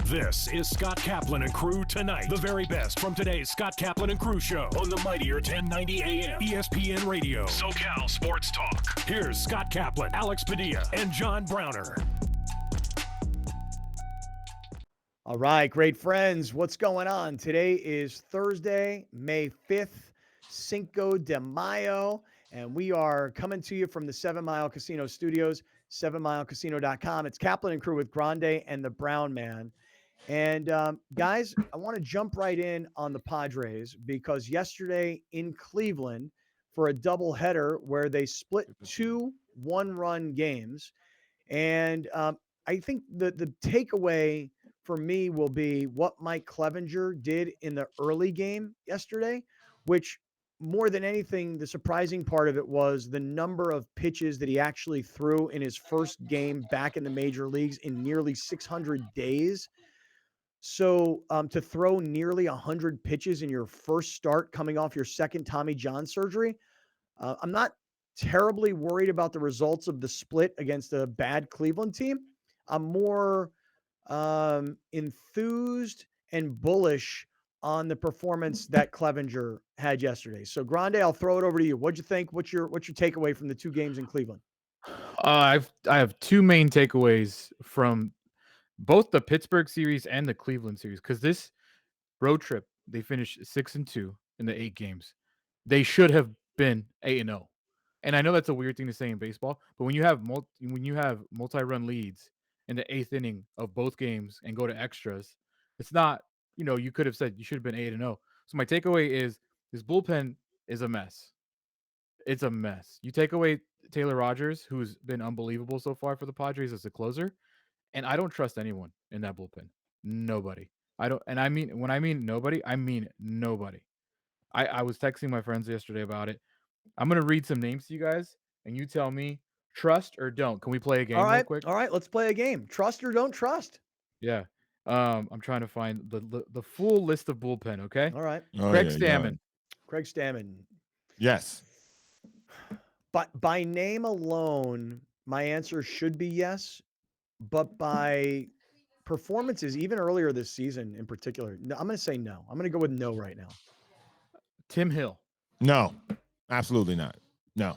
This is Scott Kaplan and Crew Tonight. The very best from today's Scott Kaplan and Crew show on the mightier 1090 AM ESPN Radio. SoCal Sports Talk. Here's Scott Kaplan, Alex Padilla, and John Browner. All right, great friends. What's going on? Today is Thursday, May 5th, Cinco de Mayo, and we are coming to you from the 7 Mile Casino Studios, 7milecasino.com. It's Kaplan and Crew with Grande and the Brown Man. And guys, I want to jump right in on the Padres because yesterday in Cleveland for a doubleheader where they split two one-run games. And I think the takeaway for me will be what Mike Clevenger did in the early game yesterday, which more than anything, the surprising part of it was the number of pitches that he actually threw in his first game back in the major leagues in nearly 600 days. So to throw nearly 100 pitches in your first start coming off your second Tommy John surgery, I'm not terribly worried about the results of the split against a bad Cleveland team. I'm more enthused and bullish on the performance that Clevenger had yesterday. So Grande, I'll throw it over to you. What'd you think? What's your takeaway from the two games in Cleveland? I have two main takeaways from both the Pittsburgh series and the Cleveland series, because this road trip they finished 6-2 in the 8 games. They should have been 8-0. And I know that's a weird thing to say in baseball, but when you have multi-run leads in the 8th inning of both games and go to extras, it's not, you could have said you should have been 8-0. So my takeaway is this bullpen is a mess. It's a mess. You take away Taylor Rogers, who's been unbelievable so far for the Padres as a closer, and I don't trust anyone in that bullpen. Nobody. When I mean nobody, I mean nobody. I was texting my friends yesterday about it. I'm going to read some names to you guys, and you tell me trust or don't. Can we play a game real quick? All right, let's play a game. Trust or don't trust. Yeah. I'm trying to find the full list of bullpen, okay? All right. Craig Stammen. Craig Stammen. Yes. But by name alone, my answer should be yes. But by performances, even earlier this season in particular, no, I'm going to say no. I'm going to go with no right now. Tim Hill. No, absolutely not. No.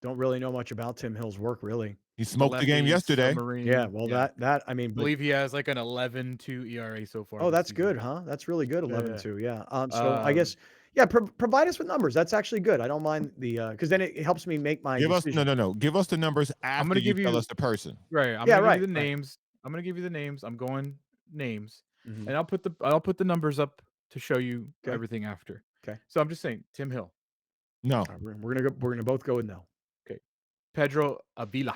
Don't really know much about Tim Hill's work, really. He smoked the game yesterday. Submarine. Yeah, well, yeah. that I mean, I believe he has like an 11-2 ERA so far. Oh, that's good, huh? That's really good, 11-2. Yeah. So I guess, yeah, provide us with numbers. That's actually good. I don't mind the because then it helps me make my decision. No. Give us the numbers after you tell us the person. Right. I'm gonna give you the names. I'm gonna give you the names. I'm going names, and I'll put the numbers up to show you everything after. Okay. So I'm just saying, Tim Hill. No. Right, we're gonna both go with no. Okay. Pedro Avila.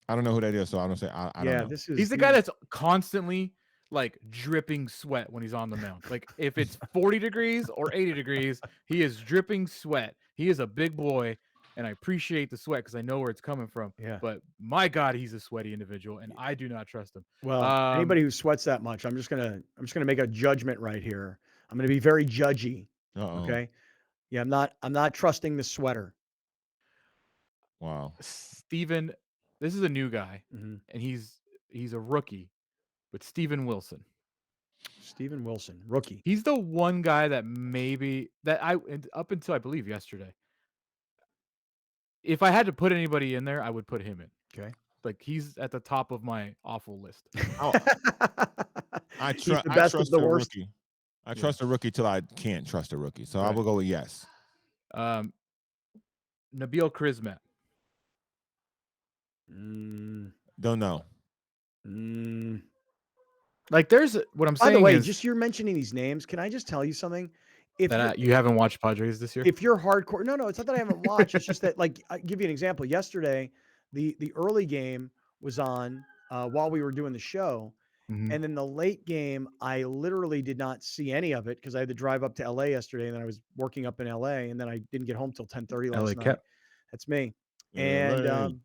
I don't know who that is, so I don't say. I don't know. He's the guy that's constantly like dripping sweat when he's on the mound. Like if it's 40 degrees or 80 degrees, he is dripping sweat. He is a big boy, and I appreciate the sweat because I know where it's coming from. Yeah. But my God, he's a sweaty individual, and I do not trust him. Well, anybody who sweats that much, I'm just gonna make a judgment right here. I'm gonna be very judgy. Okay. Yeah, I'm not trusting the sweater. Wow. Steven, this is a new guy, and he's a rookie, but Steven Wilson. Steven Wilson, rookie. He's the one guy that up until I believe yesterday, if I had to put anybody in there, I would put him in. Okay. Like he's at the top of my awful list. I trust the rookie. I trust a rookie till I can't trust a rookie. So I will go with yes. Nabil Krismat. Don't know. Like there's what I'm saying. By the way, is, just you're mentioning these names. Can I just tell you something? If you haven't watched Padres this year, if you're hardcore, no, it's not that I haven't watched. It's just that, like, I give you an example. Yesterday, the early game was on while we were doing the show, and then the late game, I literally did not see any of it because I had to drive up to LA yesterday, and then I was working up in LA, and then I didn't get home till 10:30 last night. That's me. And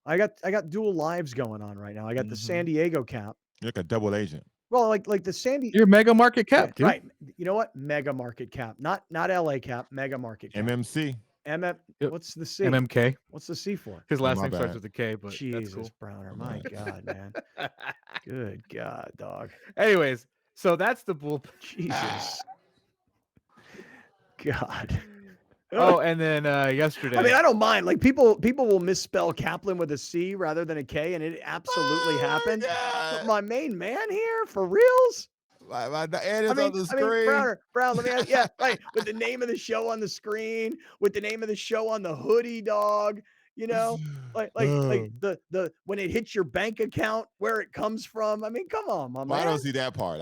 I got dual lives going on right now. I got the San Diego cap. You're like a double agent. Well, like the Sandy. You're mega market cap, dude. Right. You know what? Mega market cap. Not LA cap, mega market cap. MMC. What's the C? MMK. What's the C for? His Oh, last my name starts bad. with a K, but that's Jesus, cool. Browner. My My bad. God, man. Good God, dog. Anyways, so that's the bullpen. Jesus. God. Oh, and then yesterday. I mean, I don't mind. Like people will misspell Kaplan with a C rather than a K, and it absolutely happened. But my main man here, for reals? My ad is I on mean, the screen. Brown, let me ask, yeah, right. With the name of the show on the screen, with the name of the show on the hoodie, dog. You know, like the when it hits your bank account, where it comes from. I mean, come on, my Well, I man. don't see that part.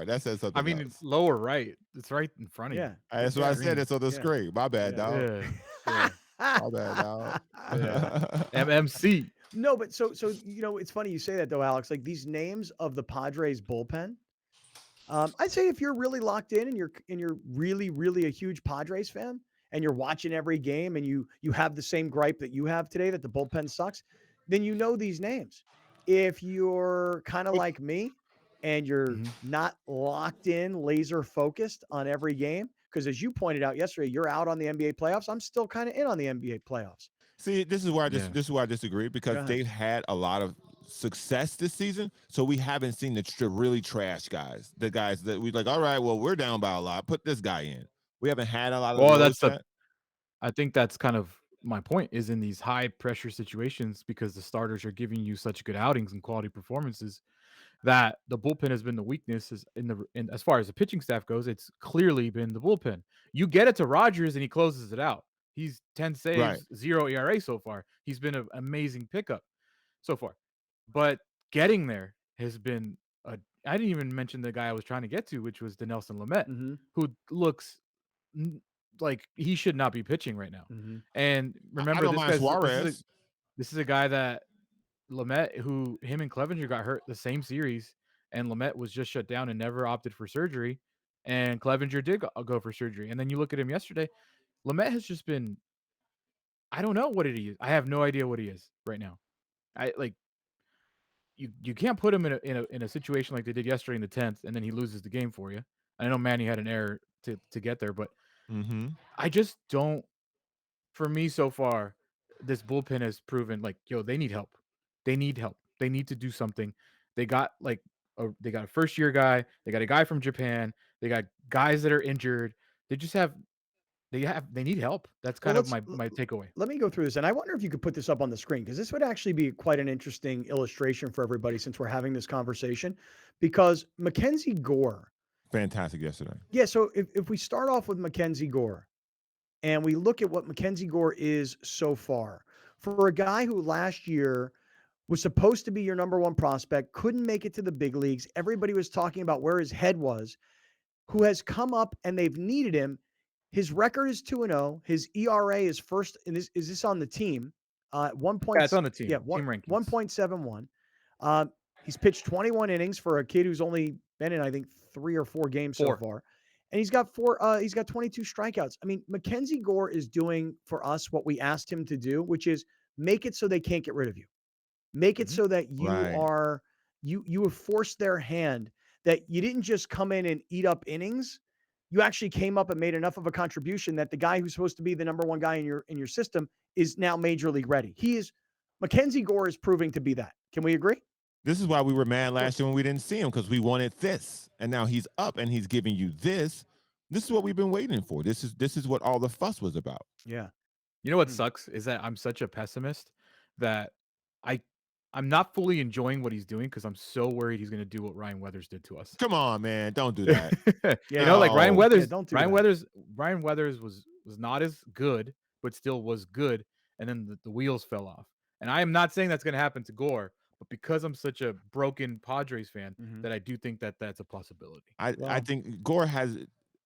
That says something I mean, else. lower right. It's right in front of Yeah. you. That's what I said. It's on the screen. My bad, dog. Yeah. My bad, dog. MMC. No, but so it's funny you say that though, Alex. Like these names of the Padres bullpen. I'd say if you're really locked in and you're really, really a huge Padres fan and you're watching every game and you have the same gripe that you have today that the bullpen sucks, then you know these names. If you're kind of like me and you're not locked in, laser focused on every game, because as you pointed out yesterday, you're out on the NBA playoffs. I'm still kind of in on the NBA playoffs. See, this is where I disagree because they've had a lot of success this season, so we haven't seen the really trash guys, the guys that we like. All right, well, we're down by a lot. Put this guy in. We haven't had a lot of those. I think that's kind of my point is in these high pressure situations because the starters are giving you such good outings and quality performances that the bullpen has been the weakness is in as far as the pitching staff goes, it's clearly been the bullpen. You get it to Rogers and he closes it out. He's 10 saves, 0 ERA so far. He's been an amazing pickup so far. But getting there has been I didn't even mention the guy I was trying to get to, which was Dinelson Lamet, who looks like he should not be pitching right now. And remember, this is a guy that Lamet, who him and Clevenger got hurt the same series, and Lamet was just shut down and never opted for surgery, and Clevenger did go for surgery. And then you look at him yesterday, Lamet has just been, I don't know what it is. I have no idea what he is right now. I like you can't put him in a situation like they did yesterday in the 10th, and then he loses the game for you. I know Manny had an error to get there, but I just don't. For me, so far, this bullpen has proven like, yo, they need help. They need help. They need to do something. They got they got a first year guy. They got a guy from Japan. They got guys that are injured. They just they need help. That's kind of my takeaway. Let me go through this, and I wonder if you could put this up on the screen because this would actually be quite an interesting illustration for everybody since we're having this conversation. Because Mackenzie Gore, fantastic yesterday. Yeah, so if we start off with Mackenzie Gore, and we look at what Mackenzie Gore is so far, for a guy who last year was supposed to be your number one prospect, couldn't make it to the big leagues. Everybody was talking about where his head was, who has come up and they've needed him. His record is 2-0. His ERA is first. And is this on the team? 1. Yeah, it's on the team. Yeah, team rankings. 1.71. He's pitched 21 innings for a kid who's only been in, I think, 3 or 4 games so far. And he's got 22 strikeouts. I mean, Mackenzie Gore is doing for us what we asked him to do, which is make it so they can't get rid of you. Make it so that you are you have forced their hand, that you didn't just come in and eat up innings. You actually came up and made enough of a contribution that the guy who's supposed to be the number one guy in your system is now major league ready. Mackenzie Gore is proving to be that. Can we agree? This is why we were mad last year when we didn't see him, because we wanted this, and now he's up and he's giving you this. This is what we've been waiting for. This is what all the fuss was about. Yeah. You know what sucks is that I'm such a pessimist that I'm not fully enjoying what he's doing because I'm so worried he's going to do what Ryan Weathers did to us. Come on, man, don't do that. You know, like Ryan Weathers. Ryan Weathers was not as good, but still was good, and then the wheels fell off. And I am not saying that's going to happen to Gore, but because I'm such a broken Padres fan, that I do think that that's a possibility. I think Gore has,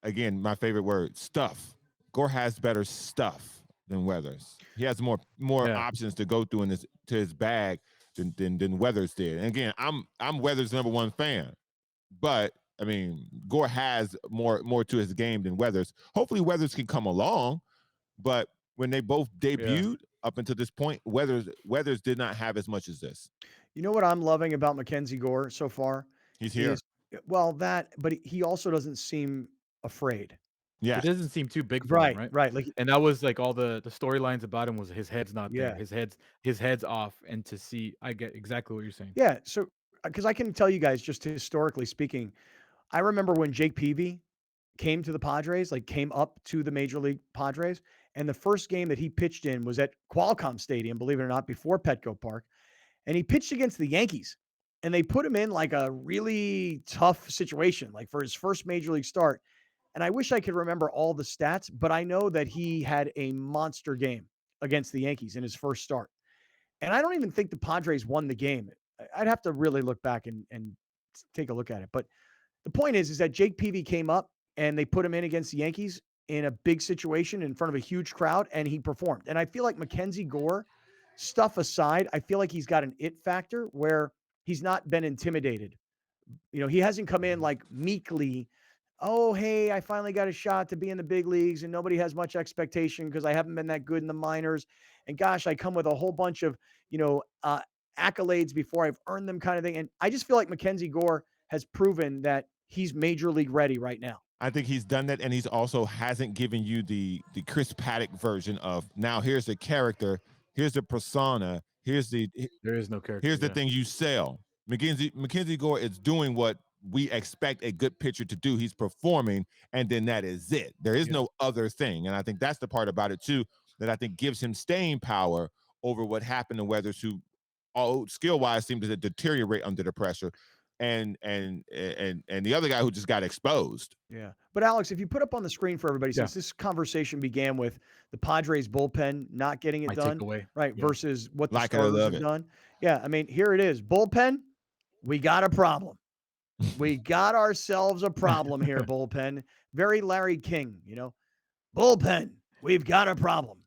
again, my favorite word, stuff. Gore has better stuff than Weathers. He has more options to go through to his bag than Weathers did. And again, I'm Weathers' number one fan, but I mean, Gore has more to his game than Weathers. Hopefully, Weathers can come along, but when they both debuted up until this point, Weathers did not have as much as this. You know what I'm loving about Mackenzie Gore so far? He's here. But he also doesn't seem afraid. Yeah. It doesn't seem too big for him, right? Right. Like, And that was like all the storylines about him was his head's not there. yeah. His head's off. And to see, I get exactly what you're saying. Yeah. So, because I can tell you guys, just historically speaking, I remember when Jake Peavy came to the Padres, like came up to the Major League Padres, and the first game that he pitched in was at Qualcomm Stadium, believe it or not, before Petco Park. And he pitched against the Yankees. And they put him in like a really tough situation, like for his first Major League start. And I wish I could remember all the stats, but I know that he had a monster game against the Yankees in his first start. And I don't even think the Padres won the game. I'd have to really look back and take a look at it. But the point is that Jake Peavy came up and they put him in against the Yankees in a big situation in front of a huge crowd, and he performed. And I feel like Mackenzie Gore, stuff aside, I feel like he's got an it factor where he's not been intimidated. He hasn't come in like meekly, oh, hey, I finally got a shot to be in the big leagues and nobody has much expectation because I haven't been that good in the minors. And gosh, I come with a whole bunch of, accolades before I've earned them kind of thing. And I just feel like Mackenzie Gore has proven that he's major league ready right now. I think he's done that, and he's also hasn't given you the Chris Paddock version of now here's the character, here's the persona, there is no character. Here's the thing you sell. Mackenzie Gore is doing what we expect a good pitcher to do. He's performing, and then that is it. There is no other thing. And I think that's the part about it too that I think gives him staying power over what happened to Weathers, who all skill-wise seemed to deteriorate under the pressure. And the other guy who just got exposed. Yeah. But Alex, if you put up on the screen for everybody, since this conversation began with the Padres bullpen not getting it done, right, versus what the starters have done. Yeah, I mean, here it is. Bullpen, we got a problem. We got ourselves a problem here, bullpen. Very Larry King, Bullpen, we've got a problem.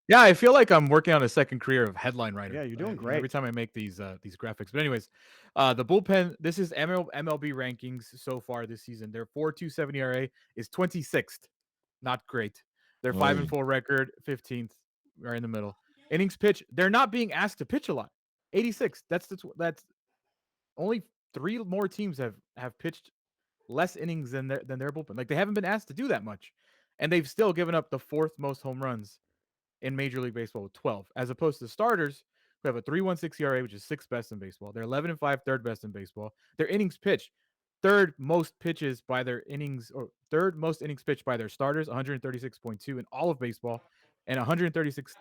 Yeah, I feel like I'm working on a second career of headline writer. Yeah, you're doing great. Every time I make these graphics. But anyways, the bullpen, this is MLB rankings so far this season. Their 4.27 ERA is 26th. Not great. Their 5-4 record, 15th, right in the middle. Innings pitch, they're not being asked to pitch a lot. 86. That's only 3 more teams have pitched less innings than their bullpen. Like, they haven't been asked to do that much. And they've still given up the 4th most home runs in Major League Baseball with 12, as opposed to starters who have a 3.16 ERA, which is 6th best in baseball. They're 11-5, 3rd best in baseball. Their innings pitched, 3rd most pitches by their innings, or 3rd most innings pitched by their starters, 136.2 in all of baseball, and 136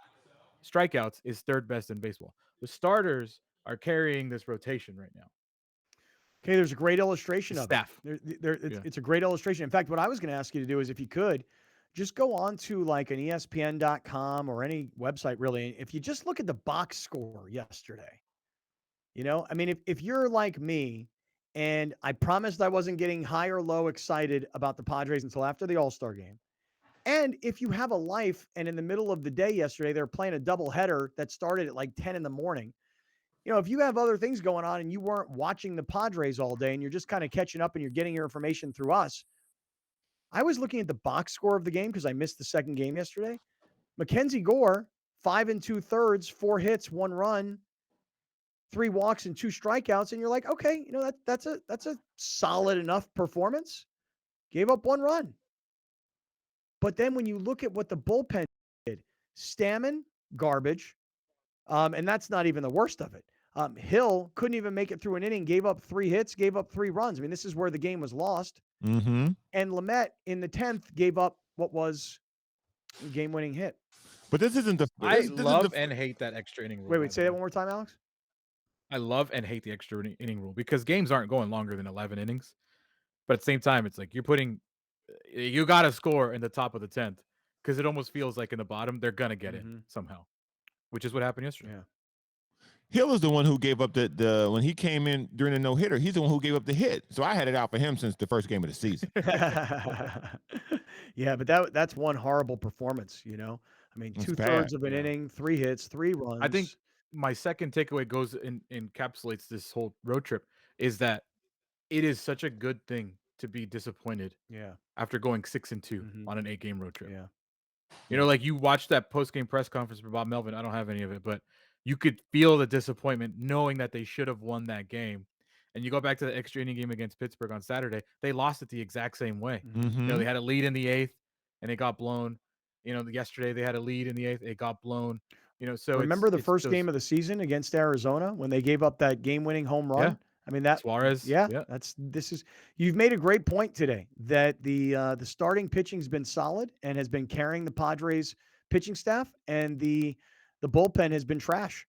strikeouts is 3rd best in baseball. The starters are carrying this rotation right now. Okay, there's a great illustration of staff. It's a great illustration. In fact, what I was going to ask you to do is, if you could, just go on to like an ESPN.com or any website, really. If you just look at the box score yesterday, I mean, if you're like me, and I promised I wasn't getting high or low excited about the Padres until after the All-Star game. And if you have a life and in the middle of the day yesterday, they're playing a doubleheader that started at like 10 in the morning. If you have other things going on and you weren't watching the Padres all day and you're just kind of catching up and you're getting your information through us, I was looking at the box score of the game because I missed the second game yesterday. Mackenzie Gore, 5 2/3, 4 hits, 1 run, 3 walks and 2 strikeouts. And you're like, okay, that's a solid enough performance. Gave up 1 run. But then when you look at what the bullpen did, Stammen, garbage. And that's not even the worst of it. Hill couldn't even make it through an inning, gave up 3 hits, gave up 3 runs. I mean, this is where the game was lost. Mm-hmm. And Lamet in the 10th gave up what was a game-winning hit. But this isn't the. I love and hate that extra inning rule. Wait, say that one more time, Alex. I love and hate the extra inning rule because games aren't going longer than 11 innings. But at the same time, it's like you got to score in the top of the 10th because it almost feels like in the bottom they're gonna get it somehow, which is what happened yesterday. Yeah. Hill is the one who gave up the when he came in during the no-hitter, he's the one who gave up the hit. So I had it out for him since the first game of the season. Yeah, but that's one horrible performance, I mean, That's 2/3 of an inning, 3 hits, 3 runs. I think my second takeaway goes encapsulates this whole road trip is that it is such a good thing to be disappointed after going 6-2 on an 8-game road trip. Yeah. Like you watched that post-game press conference for Bob Melvin. I don't have any of it, but you could feel the disappointment knowing that they should have won that game. And you go back to the extra inning game against Pittsburgh on Saturday, they lost it the exact same way. Mm-hmm. They had a lead in the 8th. and it got blown. Yesterday they had a lead in the 8th, it got blown. So Remember the it's first those, game of the season against Arizona when they gave up that game-winning home yeah, run? I mean that. Suarez, Yeah, yeah. You've made a great point today that the starting pitching's been solid and has been carrying the Padres pitching staff, and the bullpen has been trash.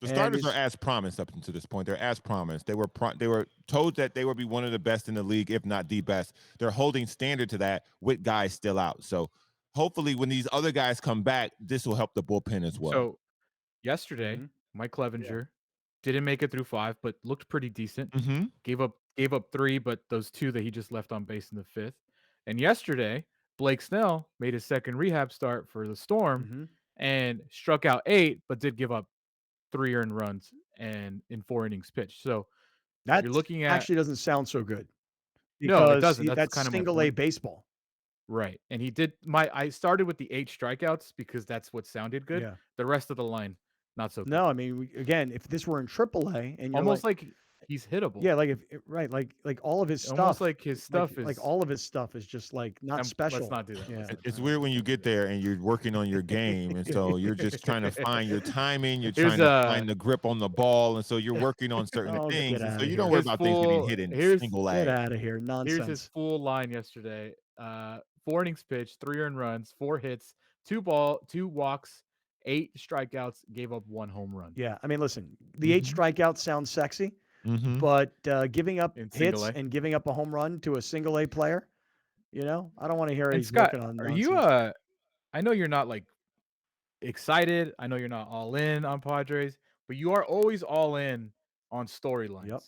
The starters are as promised up until this point. They're as promised. They were told that they would be one of the best in the league, if not the best. They're holding standard to that with guys still out. So hopefully when these other guys come back, this will help the bullpen as well. So yesterday, Mike Clevenger didn't make it through 5, but looked pretty decent. Gave up 3, but those 2 that he just left on base in the 5th. And yesterday, Blake Snell made his second rehab start for the Storm and struck out 8, but did give up 3 earned runs and in 4 innings pitched. So that you're looking at actually doesn't sound so good. No, it doesn't. That's kind of single A baseball. Right. And he did I started with the 8 strikeouts because that's what sounded good. Yeah. The rest of the line, not so good. No, I mean, again, if this were in AAA and you're almost like he's hittable. Yeah, like like all of his stuff. Almost like his stuff is like all of his stuff is just like not special. Let's not do that. Yeah. It's weird when you get there and you're working on your game, and so you're just trying to find your timing. You're trying to find the grip on the ball, and so you're working on certain things. And so you don't worry about things getting hit in single A. Get out of here, nonsense. Here's his full line yesterday: 4 innings pitched, 3 earned runs, 4 hits, 2 walks, 8 strikeouts, gave up 1 home run. Yeah, I mean, listen, the 8 strikeouts sounds sexy. But giving up hits and giving up a home run to a single A player, I don't want to hear he's Scott, working on are nonsense. you I know you're not like excited. I know you're not all in on Padres, but you are always all in on storylines. Yep.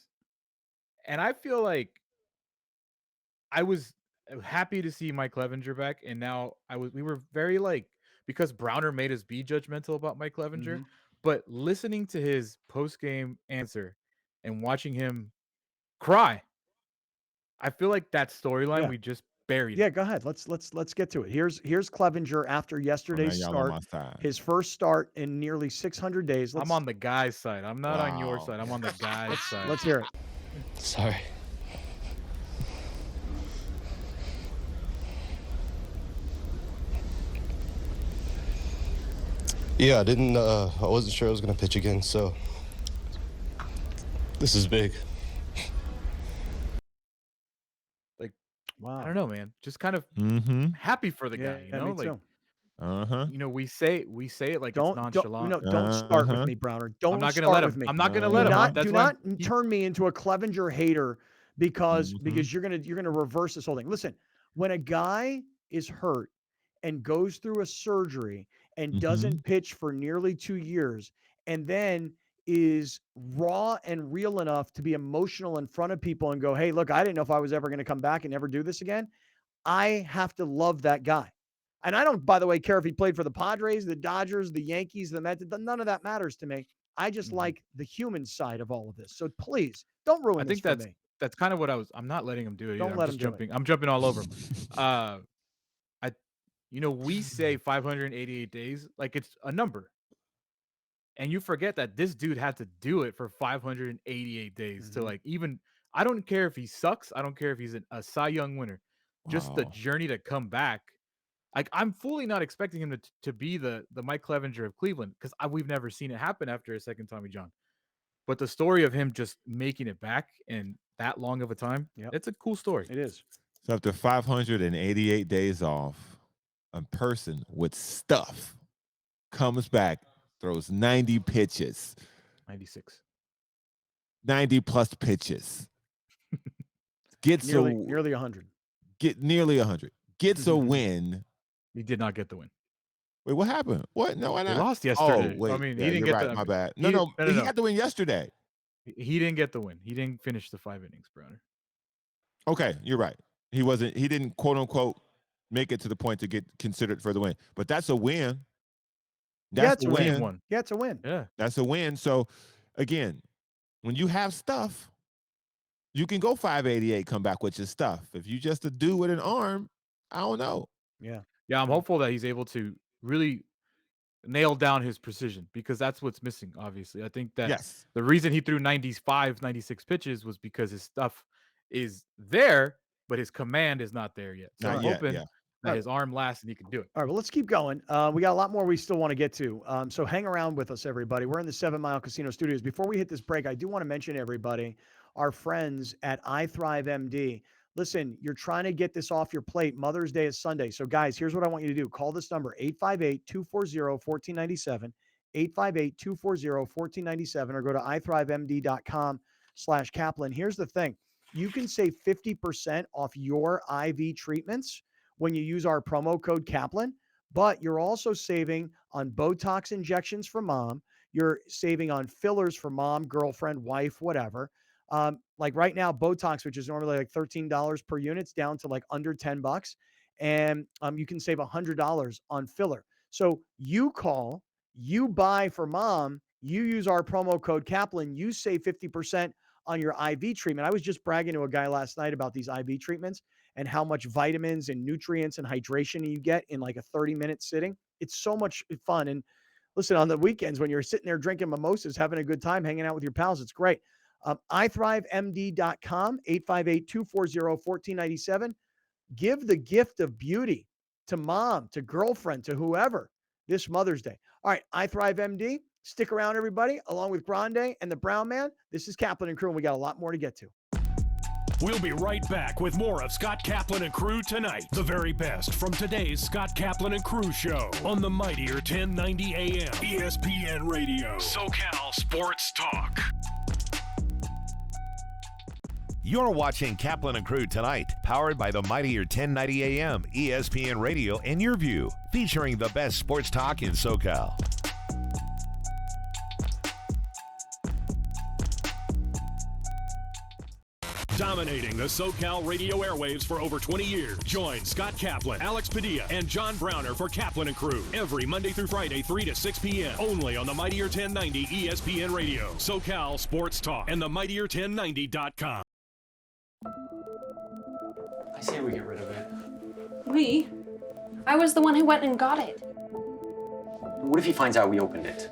And I feel like I was happy to see Mike Clevenger back, and now we were very because Browner made us be judgmental about Mike Clevenger, but listening to his post-game answer and watching him cry, I feel like that storyline we just buried. Yeah, go ahead. Let's get to it. Here's Clevenger after yesterday's start, his first start in nearly 600 days. I'm on the guy's side. I'm not on your side. I'm on the guy's side. Let's hear it. Sorry. Yeah, I wasn't sure I was going to pitch again, so this is big. Wow. I don't know, man. Just kind of happy for the guy, we say it like it's nonchalant. Don't start with me, Browner. Don't start with me. I'm not gonna let him. Do not turn me into a Clevenger hater because you're gonna reverse this whole thing. Listen, when a guy is hurt and goes through a surgery and doesn't pitch for nearly 2 years, and then is raw and real enough to be emotional in front of people and go, hey, look, I didn't know if I was ever going to come back and never do this again. I have to love that guy. And I don't, by the way, care if he played for the Padres, the Dodgers, the Yankees, the Mets. None of that matters to me. I just like the human side of all of this. So please don't ruin this for me. That's kind of what I'm not letting him do it. Don't let him jumping. do it. I'm jumping all over him. We say 588 days like it's a number. And you forget that this dude had to do it for 588 days to even. I don't care if he sucks. I don't care if he's a Cy Young winner. Just the journey to come back. I'm fully not expecting him to be the Mike Clevenger of Cleveland because we've never seen it happen after a second Tommy John. But the story of him just making it back in that long of a time, it's a cool story. It is. So after 588 days off, a person with stuff comes back, throws 90 pitches. 96. 90 plus pitches. Gets nearly 100. Nearly 100. Gets a win. He did not get the win. Wait, what happened? What? No, I lost yesterday. Oh, wait. I mean, yeah, he didn't get my bad. No, he got the win yesterday. He didn't get the win. He didn't finish the 5 innings, Browner. Okay, you're right. He didn't quote unquote make it to the point to get considered for the win. But that's a win. That's a win. Yeah, it's a win. Yeah. That's a win. So again, when you have stuff, you can go 588, come back with your stuff. If you just a dude with an arm, I don't know. Yeah. Yeah, I'm hopeful that he's able to really nail down his precision because that's what's missing, obviously. I think that the reason he threw 95, 96 pitches was because his stuff is there, but his command is not there yet. So I'm hoping that his arm lasts and he can do it. All right, well, let's keep going. We got a lot more we still want to get to. So hang around with us, everybody. We're in the 7 Mile Casino Studios. Before we hit this break, I do want to mention, everybody, our friends at iThrive MD. Listen, you're trying to get this off your plate. Mother's Day is Sunday. So, guys, here's what I want you to do. Call this number, 858-240-1497, 858-240-1497, or go to ithrivemd.com/Kaplan. Here's the thing. You can save 50% off your IV treatments when you use our promo code Kaplan, but you're also saving on Botox injections for mom. You're saving on fillers for mom, girlfriend, wife, whatever. Like right now, Botox, which is normally like $13 per unit, it's down to like under $10. And you can save $100 on filler. So you call, you buy for mom, you use our promo code Kaplan, you save 50% on your IV treatment. I was just bragging to a guy last night about these IV treatments and how much vitamins and nutrients and hydration you get in like a 30-minute sitting. It's so much fun. And listen, on the weekends when you're sitting there drinking mimosas, having a good time, hanging out with your pals, it's great. ithrivemd.com, 858-240-1497. Give the gift of beauty to mom, to girlfriend, to whoever this Mother's Day. All right, iThrive MD. Stick around, everybody, along with Grande and the Brown Man. This is Kaplan and Crew, and we got a lot more to get to. We'll be right back with more of Scott Kaplan and Crew tonight. The very best from today's Scott Kaplan and Crew show on the mightier 1090 AM ESPN Radio. SoCal Sports Talk. You're watching Kaplan and Crew tonight, powered by the mightier 1090 AM ESPN Radio and Your View, featuring the best sports talk in SoCal. Dominating the SoCal radio airwaves for over 20 years. Join Scott Kaplan, Alex Padilla, and John Browner for Kaplan and Crew every Monday through Friday, 3 to 6 p.m. Only on the mightier 1090 ESPN Radio, SoCal Sports Talk, and the mightier1090.com. I say we get rid of it. We? I was the one who went and got it. What if he finds out we opened it?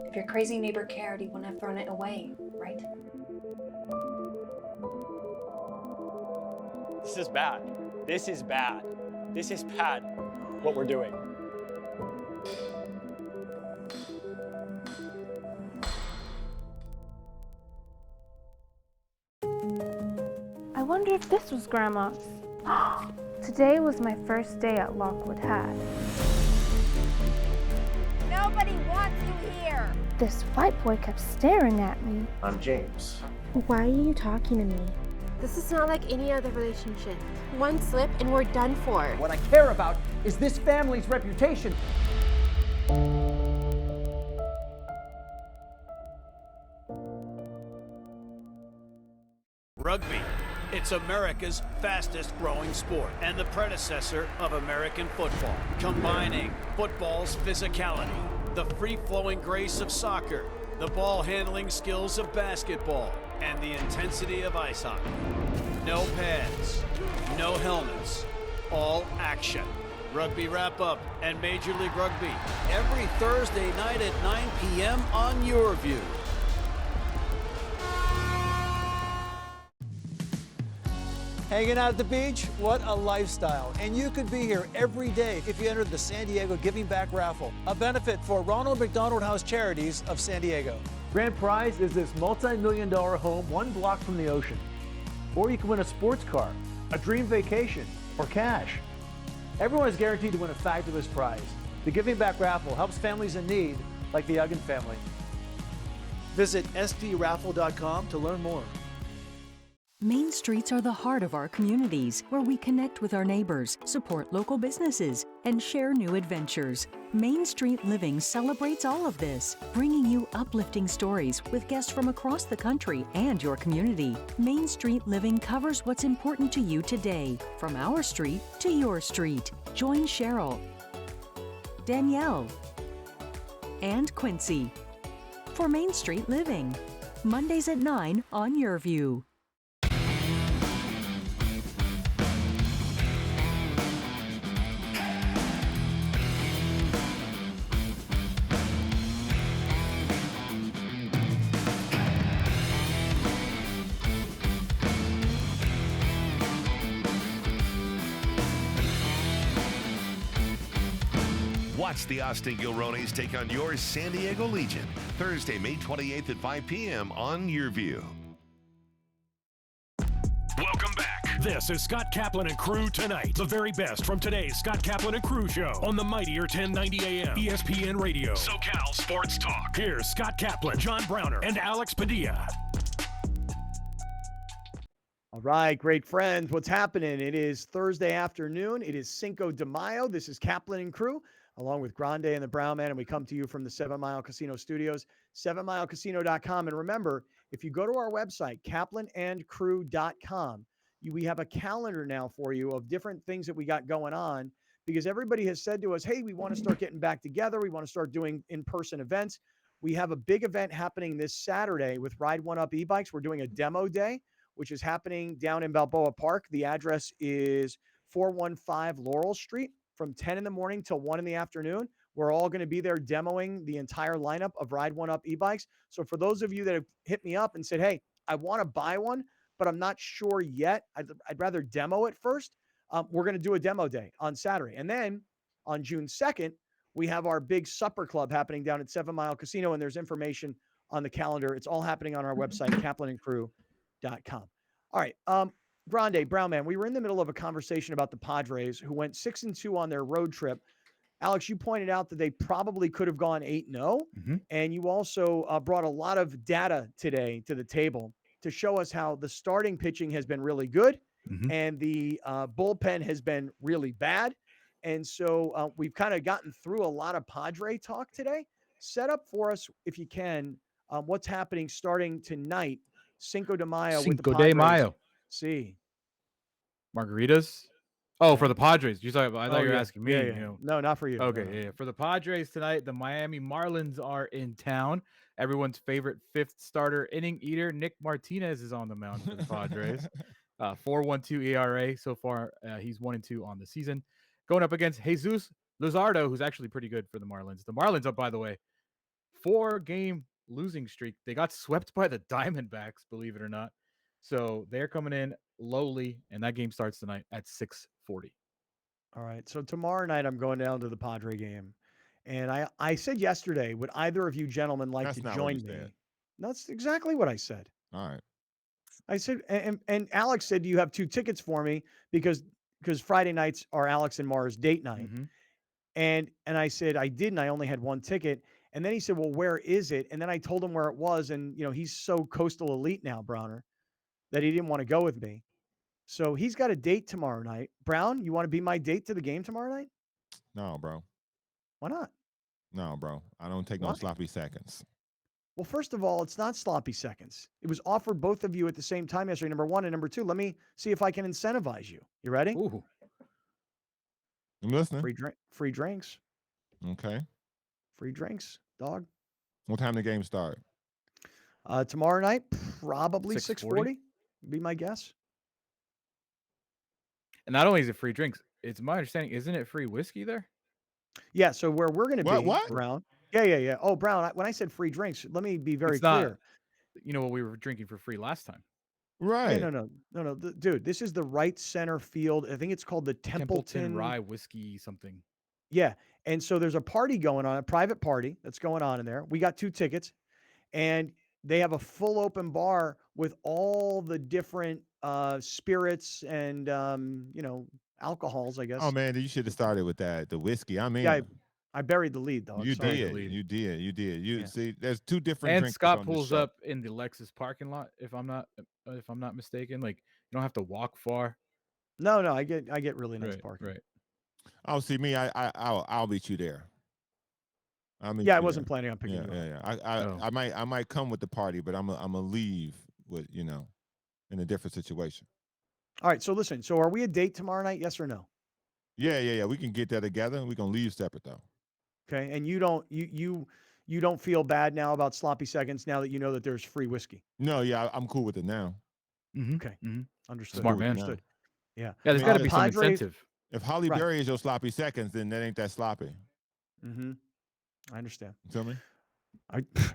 If your crazy neighbor cared, he wouldn't have thrown it away, right? This is bad. This is bad. This is bad, what we're doing. I wonder if this was Grandma's. Today was my first day at Lockwood Hat. Nobody wants you here. This white boy kept staring at me. I'm James. Why are you talking to me? This is not like any other relationship. One slip and we're done for. What I care about is this family's reputation. Rugby. It's America's fastest growing sport and the predecessor of American football, combining football's physicality, the free-flowing grace of soccer, the ball-handling skills of basketball, and the intensity of ice hockey. No pads, no helmets, all action. Rugby Wrap-Up and Major League Rugby every Thursday night at 9 p.m. on Your View. Hanging out at the beach? What a lifestyle. And you could be here every day if you entered the San Diego Giving Back Raffle, a benefit for Ronald McDonald House Charities of San Diego. Grand prize is this multi-million-dollar home 1 block from the ocean. Or you can win a sports car, a dream vacation, or cash. Everyone is guaranteed to win a fabulous prize. The Giving Back Raffle helps families in need like the Uggan family. Visit sdraffle.com to learn more. Main streets are the heart of our communities, where we connect with our neighbors, support local businesses, and share new adventures. Main Street Living celebrates all of this, bringing you uplifting stories with guests from across the country and your community. Main Street Living covers what's important to you today, from our street to your street. Join Cheryl, Danielle, and Quincy for Main Street Living, Mondays at 9 on Your View. Watch the Austin Gilrones take on your San Diego Legion Thursday, May 28th at 5 p.m. on YourView. Welcome back. This is Scott Kaplan and Crew Tonight. The very best from today's Scott Kaplan and Crew show on the mightier 1090 AM ESPN Radio. SoCal Sports Talk. Here's Scott Kaplan, John Browner, and Alex Padilla. All right, great friends. What's happening? It is Thursday afternoon. It is Cinco de Mayo. This is Kaplan and Crew, along with Grande and the Brown Man, and we come to you from the 7 Mile Casino Studios, 7milecasino.com. And remember, if you go to our website, kaplanandcrew.com, we have a calendar now for you of different things that we got going on, because everybody has said to us, hey, we want to start getting back together. We want to start doing in-person events. We have a big event happening this Saturday with Ride One Up e-bikes. We're doing a demo day, which is happening down in Balboa Park. The address is 415 Laurel Street from 10 in the morning till 1 in the afternoon. We're all going to be there demoing the entire lineup of Ride One Up e-bikes. So for those of you that have hit me up and said, hey, I want to buy one, but I'm not sure yet, I'd rather demo it first. We're going to do a demo day on Saturday. And then on June 2nd, we have our big supper club happening down at 7 Mile Casino, and there's information on the calendar. It's all happening on our website, kaplanandcrew.com. All right. Grande, Brown Man, we were in the middle of a conversation about the Padres, who went 6-2 on their road trip. Alex, you pointed out that they probably could have gone 8-0. And you also brought a lot of data today to the table to show us how the starting pitching has been really good and the bullpen has been really bad. And so we've kind of gotten through a lot of Padre talk today. Set up for us, if you can, what's happening starting tonight, Cinco de Mayo with the Padres. Cinco de Mayo. See. Margaritas? Oh, for the Padres. I thought you were asking me. Yeah. You know. No, not for you. Okay, No. yeah. For the Padres tonight, the Miami Marlins are in town. Everyone's favorite fifth starter inning eater, Nick Martinez, is on the mound for the Padres. 4.12 ERA so far. He's 1-2 on the season. Going up against Jesus Luzardo, who's actually pretty good for the Marlins. The Marlins, up by the way, 4-game losing streak. They got swept by the Diamondbacks, believe it or not. So they're coming in lowly, and that game starts tonight at 6:40. All right. So tomorrow night, I'm going down to the Padre game. And I said yesterday, would either of you gentlemen like to join me? That's exactly what I said. All right. I said, and Alex said, do you have 2 tickets for me? Because Friday nights are Alex and Mara's date night. And I said, I didn't. I only had 1 ticket. And then he said, well, where is it? And then I told him where it was. And, he's so coastal elite now, Browner, that he didn't want to go with me. So he's got a date tomorrow night. Brown, you want to be my date to the game tomorrow night? No, bro. Why not? No, bro. I don't take no sloppy seconds. Well, first of all, it's not sloppy seconds. It was offered both of you at the same time yesterday, number 1. And number 2, let me see if I can incentivize you. You ready? Ooh. I'm listening. Free drinks. Okay. Free drinks, dog. What time the game start? Tomorrow night, probably 6:40? 6:40. Be my guess. And not only is it free drinks, it's my understanding, isn't it free whiskey there? Yeah, so where we're going to be, What? Brown. Yeah. Oh, Brown, when I said free drinks, let me be very It's not, clear. what we were drinking for free last time. Right. Hey, no. Dude, this is the right center field. I think it's called the Templeton Rye Whiskey something. Yeah. And so there's a party going on, a private party that's going on in there. We got 2 tickets, and they have a full open bar with all the different spirits and, alcohols, I guess. Oh, man, you should have started with that. The whiskey. I mean, Yeah, I buried the lead, though. You did. You see, there's 2 different And drinks Scott on the pulls show. up in the Lexus parking lot, if I'm not mistaken. Like, you don't have to walk far. No, I get really nice parking. Right. Oh, see me, I'll meet you there. I wasn't planning on picking you up. Yeah. I might come with the party, but I'm gonna leave with in a different situation. All right. So listen. So are we a date tomorrow night? Yes or no? Yeah. We can get that together. We're gonna leave separate though. Okay. And you don't feel bad now about sloppy seconds now that you know that there's free whiskey. No, yeah, I'm cool with it now. Okay. Understood. Smart man. Understood. Yeah. Yeah, there's got to be some incentive. If Holly Berry is your sloppy seconds, then that ain't that sloppy. I understand. You feel me?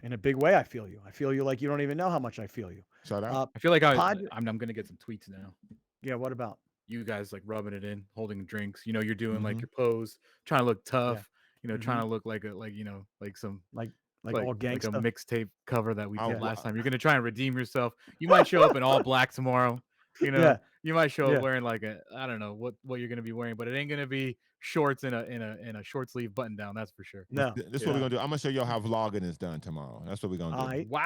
In a big way, I feel you. I feel you like you don't even know how much I feel you. Shout out. I feel like I'm going to get some tweets now. Yeah, what about? You guys like rubbing it in, holding drinks. You're doing like your pose, trying to look tough. trying to look like some like all like a gangsta. mixtape cover that we did Oh, last time. You're gonna try and redeem yourself. You might show up in all black tomorrow. Yeah. You might show Yeah. up wearing like I don't know what you're gonna be wearing, but it ain't gonna be shorts in a short sleeve button down. That's for sure. No. This is what we're gonna do. I'm gonna show y'all how vlogging is done tomorrow. That's what we're gonna do. All right. Wow,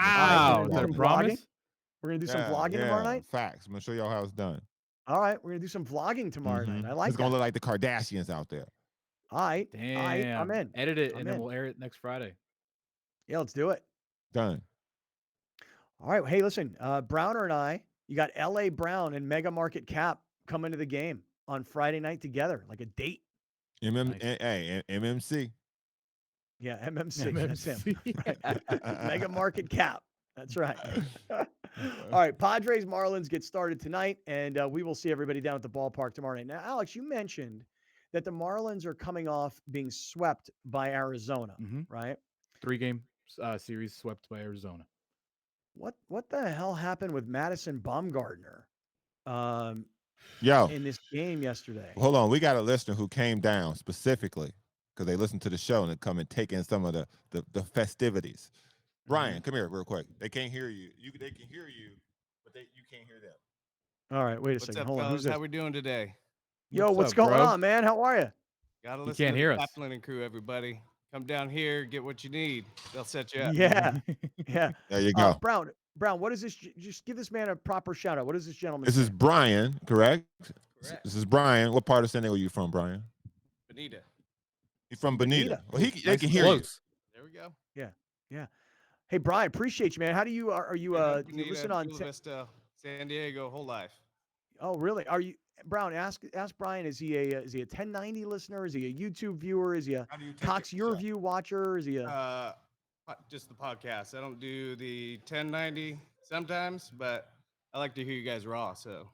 We're is gonna that a do some promise? vlogging. We're gonna do some vlogging tomorrow night. Facts. I'm gonna show y'all how it's done. All right, we're gonna do some vlogging tomorrow night. I like It's gonna look like the Kardashians out there. All right. Damn. All right, I'm in. Edit it I'm and then in. we'll air it next Friday. Yeah, let's do it. Done. All right. Hey, listen, Browner and I, you got LA Brown and Mega Market Cap coming to the game on Friday night together, like a date. MMC. Yeah, MMC. That's him. Right. Mega Market Cap. That's right. All right. Padres Marlins get started tonight, and we will see everybody down at the ballpark tomorrow night. Now, Alex, you mentioned that the Marlins are coming off being swept by Arizona, right? 3-game series swept by Arizona. What the hell happened with Madison Bumgarner Yo, in this game yesterday? hold on. We got a listener who came down specifically because they listened to the show and they come and take in some of the festivities. Brian, come here real quick. They can't hear you. They can hear you, but you can't hear them. All right, wait a What's second. up, Hold on. fellas? Who's this? How we doing today? Yo, what's up, going bro? on, man? How are you? Gotta You listen can't to hear the us. Kaplan and crew, everybody. Come down here, get what you need. They'll set you up. Yeah, yeah. There you go. Brown, what is this? Just give this man a proper shout out. What is this gentleman? This is Brian, correct? This is Brian. What part of San Diego are you from, Brian? Bonita. He's from Bonita. Well, they Nice can hear you. close. There we go. Yeah. Hey, Brian, appreciate you, man. How do you are you you Bonita, listen on? Chula Vista, San Diego, whole life. Oh, really? Are you Brown? Ask Brian. Is he a 1090 listener? Is he a YouTube viewer? Is he a Cox Your View watcher? Is he a Just the podcast. I don't do the 1090 sometimes, but I like to hear you guys raw. So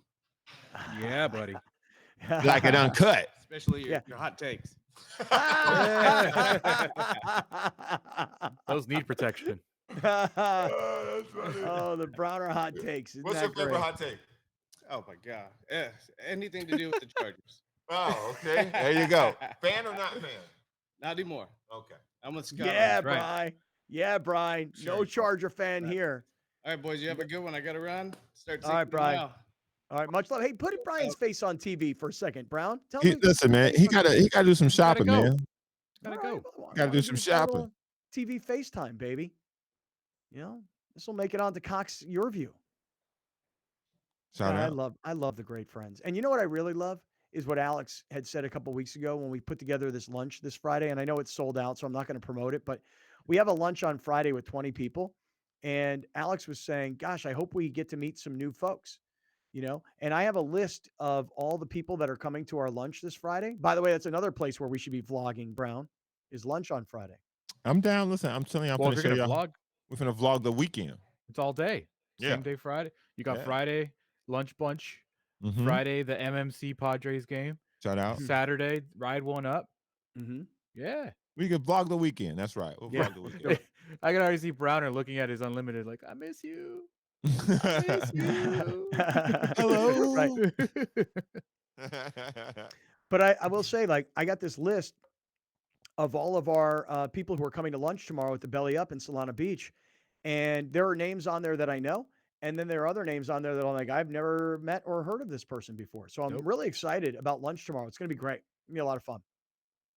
Yeah, buddy. Like it uncut. especially your hot takes. Those need protection. Oh, the Browner hot takes. Isn't What's that your favorite great? hot take? Oh my god. Yeah, anything to do with the Chargers. Oh, okay. There you go. Fan or not fan? Not anymore. Okay. I'm with Scott. Yeah, right. Brian. Yeah, Brian. No Charger fan here. All right, boys, you have a good one. I got to run. Start. All right, sinking Brian. now. All right, much love. Hey, put Brian's face on TV for a second, Brown. Tell me. Listen, man. He gotta do some shopping, go. man. Gotta All go. right, well, Gotta do give some us a little shopping. TV FaceTime, baby. You know, this will make it onto Cox Your View. Shout Yeah, out. I love the great friends. And you know what I really love is what Alex had said a couple weeks ago when we put together this lunch this Friday. And I know it's sold out, so I'm not going to promote it, but we have a lunch on Friday with 20 people. And Alex was saying, gosh, I hope we get to meet some new folks, you know? And I have a list of all the people that are coming to our lunch this Friday. By the way, that's another place where we should be vlogging, Brown, is lunch on Friday. I'm down. Listen, I'm telling you, I'm Well, gonna if show you're y'all. gonna vlog, We're gonna vlog the weekend. it's all day. Yeah. Same day Friday. You got Yeah. Friday lunch bunch. Mhm. Friday the MMC Padres game. Shout out. Saturday ride one up. Mm-hmm. Yeah. We can vlog the weekend. That's right. We'll Yeah. vlog the weekend. I can already see Browner looking at his unlimited like, I miss you. I miss you. Hello. Right. But I will say, like, I got this list of all of our people who are coming to lunch tomorrow at the Belly Up in Solana Beach. And there are names on there that I know. And then there are other names on there that I'm like, I've never met or heard of this person before. So I'm really excited about lunch tomorrow. It's going to be great. It's going to be a lot of fun.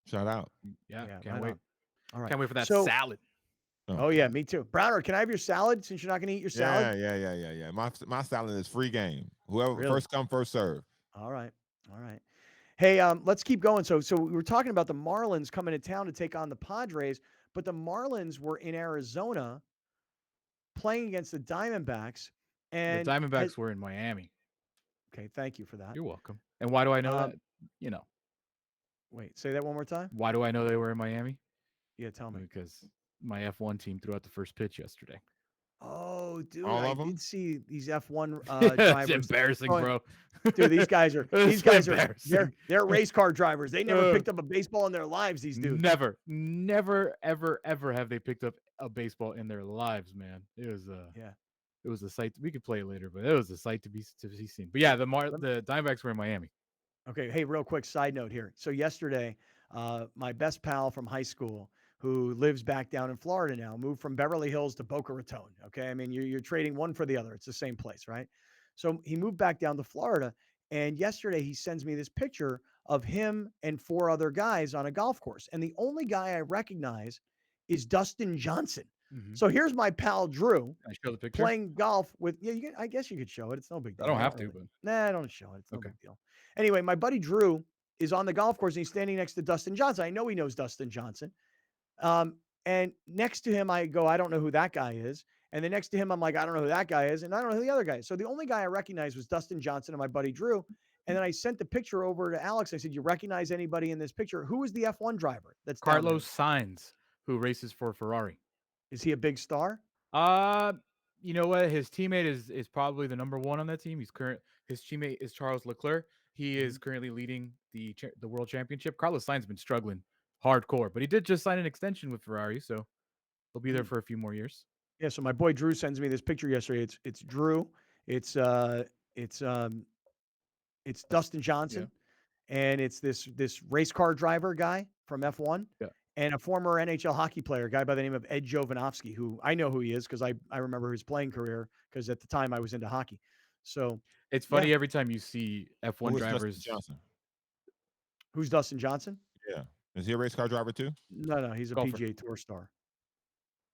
Shout out. Yeah, Yeah, can't right wait. on. All right. Can't wait for that So- salad. Oh, yeah, me too. Browner, can I have your salad since you're not going to eat your salad? Yeah. My salad is free game. Whoever Really? first come, first serve. All right. Hey, let's keep going. So we were talking about the Marlins coming to town to take on the Padres, but the Marlins were in Arizona playing against the Diamondbacks. And The Diamondbacks were in Miami. Okay, thank you for that. You're welcome. And why do I know Um, that? You know, Wait, say that one more time. why do I know they were in Miami? Yeah, tell me. Because my F1 team threw out the first pitch yesterday. Oh, dude, All I of 'em? did see these F1 It's drivers. embarrassing, throwing- bro. Dude, these guys are It's embarrassing. they're race car drivers. They never Uh, picked up a baseball in their lives. These dudes. Never, ever have they picked up a baseball in their lives, man. It was Yeah. it was a sight. We could play it later, but it was a sight to be seen. But yeah, the Diamondbacks were in Miami. Okay. Hey, real quick side note here. So yesterday, My best pal from high school, who lives back down in Florida now, moved from Beverly Hills to Boca Raton. Okay. I mean, you're trading one for the other. It's the same place, right? So he moved back down to Florida. And yesterday he sends me this picture of him and 4 other guys on a golf course. And the only guy I recognize is Dustin Johnson. So here's my pal Drew Can I show the picture? playing golf with, I guess you could show it. It's no big deal. I don't have to, but Nah, I don't show it. It's no big deal. Anyway, my buddy Drew is on the golf course and he's standing next to Dustin Johnson. I know he knows Dustin Johnson. And next to him, I go, I don't know who that guy is. And then next to him, I'm like, I don't know who that guy is. And I don't know who the other guy is. So the only guy I recognized was Dustin Johnson and my buddy Drew. And then I sent the picture over to Alex. I said, you recognize anybody in this picture? Who is the F1 driver? That's down there? Carlos Sainz, who races for Ferrari. Is he a big star? You know what? His teammate is probably the number 1 on that team. His teammate is Charles Leclerc. He is currently leading the world championship. Carlos Sainz has been struggling hardcore, but he did just sign an extension with Ferrari, so he'll be there for a few more years. Yeah. So my boy Drew sends me this picture yesterday. It's Drew. It's Dustin Johnson, and it's this race car driver guy from F1. Yeah. And a former NHL hockey player, a guy by the name of Ed Jovanovski, who I know who he is because I remember his playing career because at the time I was into hockey. So it's funny every time you see F1 drivers. Dustin Johnson? Who's Dustin Johnson? Yeah. Is he a race car driver too? No, he's a Golfer. PGA Tour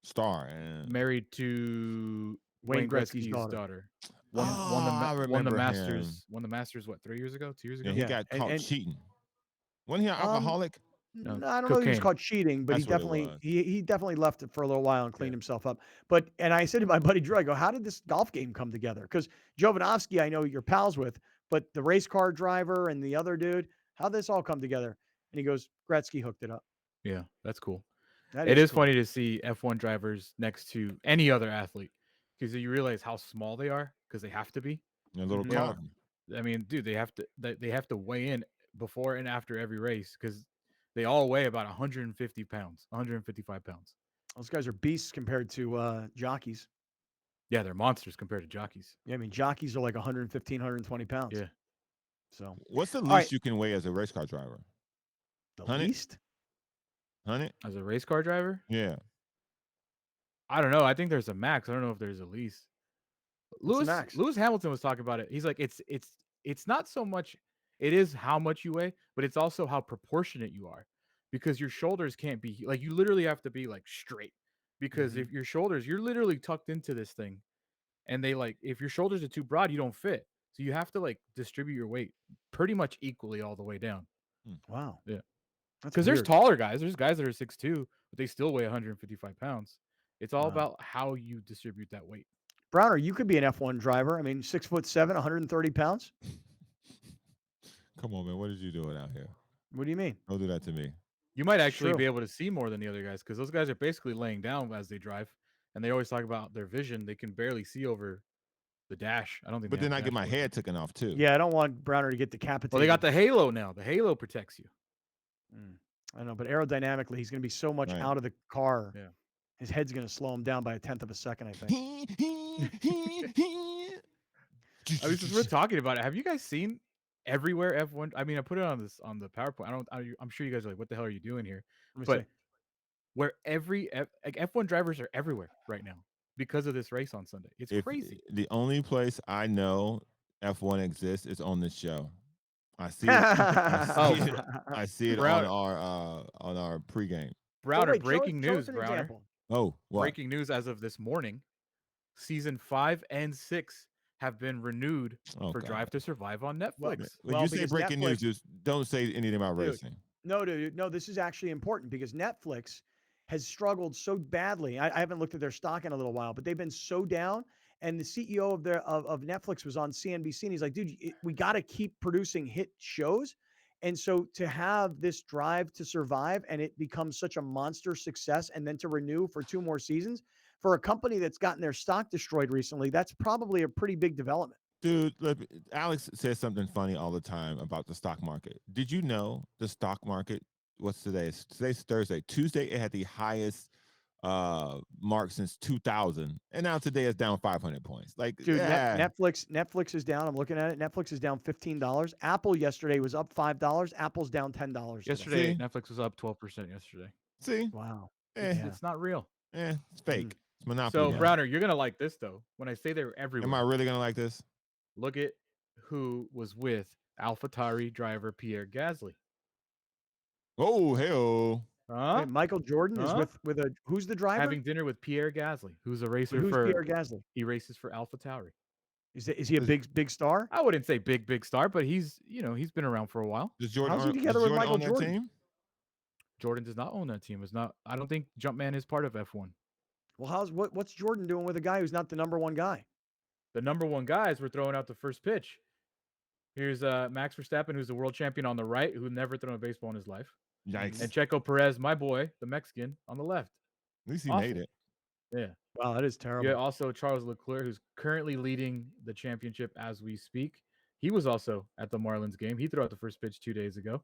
star. Married to Wayne Wayne Gretzky's Gretzky's daughter. Won I the remember Masters. him. Won the Masters. What, 3 years ago? 2 years ago? Yeah, he got caught cheating. Wasn't he an alcoholic? No, I don't know if he was caught cheating, but That's what it was. he definitely left it for a little while and cleaned himself up. And I said to my buddy Drew, I go, how did this golf game come together? Because Jovanovski, I know you're pals with, but the race car driver and the other dude, how did this all come together? And he goes, Gretzky hooked it up. Yeah, that's cool. It is cool. Funny to see F1 drivers next to any other athlete because you realize how small they are because they have to be. A little car. I mean, dude, they have to weigh in before and after every race because they all weigh about 150 pounds, 155 pounds. Those guys are beasts compared to jockeys. Yeah, they're monsters compared to jockeys. Yeah, I mean, jockeys are like 115, 120 pounds. Yeah. So what's the least you can weigh as a race car driver? The least? 100? As a race car driver? Yeah. I don't know. I think there's a max. I don't know if there's a least. Lewis Hamilton was talking about it. He's like, it's not so much. It is how much you weigh, but it's also how proportionate you are, because your shoulders can't be like, you literally have to be like straight, because if your shoulders, you're literally tucked into this thing, and if your shoulders are too broad, you don't fit. So you have to like distribute your weight pretty much equally all the way down. Wow. Yeah. That's Because there's weird. taller guys. There's guys that are 6'2", but they still weigh 155 pounds. It's all about how you distribute that weight. Browner, you could be an F1 driver. I mean, 6'7", 130 pounds. Come on, man. What are you doing out here? What do you mean? Don't do that to me. You might actually be able to see more than the other guys because those guys are basically laying down as they drive, and they always talk about their vision. They can barely see over the dash. I don't think. But then I get my head taken off too. Yeah, I don't want Browner to get decapitated. Well, they got the halo now. The halo protects you. I know, but aerodynamically, he's going to be so much out of the car. Yeah. His head's going to slow him down by 1/10 of a second, I think. At least as we're talking about it, have you guys seen everywhere F1? I mean, I put it on the PowerPoint. I'm sure you guys are like, what the hell are you doing here? But where F1 drivers are everywhere right now because of this race on Sunday. It's crazy. The only place I know F1 exists is on this show. I see it. I see it on our pregame. Browner, breaking news, Browner. Oh, what? Breaking news as of this morning. Season 5 and 6 have been renewed for Drive to Survive on Netflix. When you say breaking news, just don't say anything about racing. No, dude. No, this is actually important because Netflix has struggled so badly. I haven't looked at their stock in a little while, but they've been so down. And the CEO of Netflix was on CNBC, and he's like, dude, we got to keep producing hit shows. And so to have this Drive to Survive and it becomes such a monster success, and then to renew for 2 more seasons for a company that's gotten their stock destroyed recently, that's probably a pretty big development. Dude, look, Alex says something funny all the time about the stock market. Did you know the stock market, what's today? Today's Thursday. Tuesday, it had the highest mark since 2000, and now today it's down 500 points. Like, dude, yeah. Netflix is down. I'm looking at it. Netflix is down $15. Apple yesterday was up $5. Apple's down $10. Yesterday, Netflix was up 12% yesterday. See, wow, It's not real. It's fake. It's monopoly. So Browner, you're gonna like this though. When I say they're everywhere, am I really gonna like this? Look at who was with AlphaTauri driver Pierre Gasly. Oh hell! Wait, Michael Jordan is with a who's the driver? Having dinner with Pierre Gasly, who's a racer Who's for Pierre Gasly? He races for AlphaTauri. Is he a big star? I wouldn't say big star, but he's been around for a while. Does Jordan How's he together with Michael Jordan? Team? Jordan does not own that team. Is not. I don't think Jumpman is part of F1. Well, what's Jordan doing with a guy who's not the number one guy? The number one guys were throwing out the first pitch. Here's Max Verstappen, who's the world champion on the right, who never thrown a baseball in his life. Yikes. And Checo Perez, my boy, the Mexican, on the left. At least he made it. Yeah. Wow, that is terrible. Yeah. Also, Charles Leclerc, who's currently leading the championship as we speak. He was also at the Marlins game. He threw out the first pitch 2 days ago.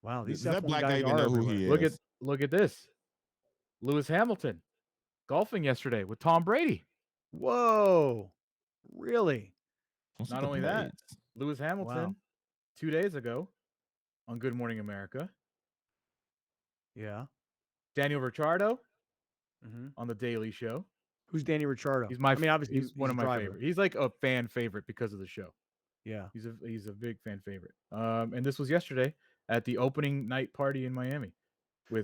Wow, these Does that F1 black guy guys even are know who everywhere. he is? Look at this. Lewis Hamilton golfing yesterday with Tom Brady. Whoa, really? Not only that, Lewis Hamilton 2 days ago on Good Morning America. Yeah. Daniel Ricciardo on the Daily Show. Who's Danny Ricciardo? Obviously, he's one of my driver. favorites. He's like a fan favorite because of the show. Yeah. He's a big fan favorite. And this was yesterday at the opening night party in Miami.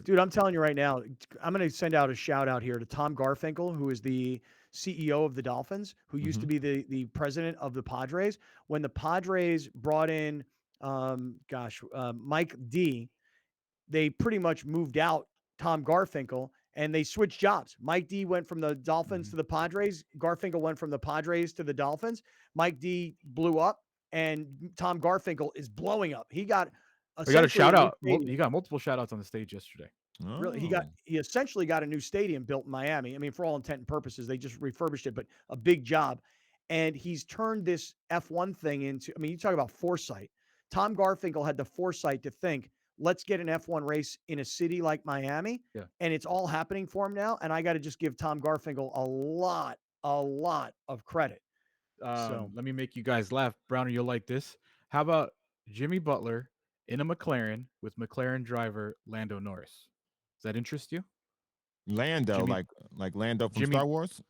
Dude, I'm telling you right now, I'm going to send out a shout out here to Tom Garfinkel, who is the CEO of the Dolphins, who used to be the president of the Padres. When the Padres brought in, Mike D, they pretty much moved out Tom Garfinkel and they switched jobs. Mike D went from the Dolphins to the Padres. Garfinkel went from the Padres to the Dolphins. Mike D blew up and Tom Garfinkel is blowing up. He got a shout out. He got multiple shout outs on the stage yesterday. Really, he essentially got a new stadium built in Miami. I mean, for all intent and purposes, they just refurbished it, but a big job. And he's turned this F1 thing into, I mean, you talk about foresight. Tom Garfinkel had the foresight to think, let's get an F1 race in a city like Miami. Yeah. And it's all happening for him now. And I got to just give Tom Garfinkel a lot of credit. So let me make you guys laugh. Browner, you'll like this. How about Jimmy Butler in a McLaren with McLaren driver Lando Norris? Does that interest you? Lando, like Lando from Star Wars?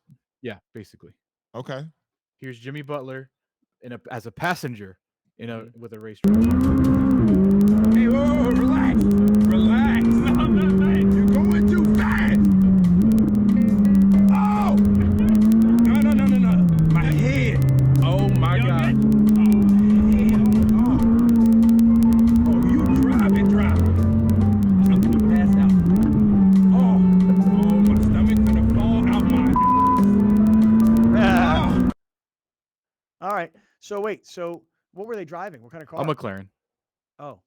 Yeah, basically. Okay. Here's Jimmy Butler as a passenger with a race driver. Hey, whoa, relax. Relax. No, you're going too fast. Oh! No. My head. Oh, my God. Oh, you driving. I'm gonna pass out. Oh, my stomach's gonna fall out my. All right. So wait. So what were they driving? What kind of car? A McLaren. Oh,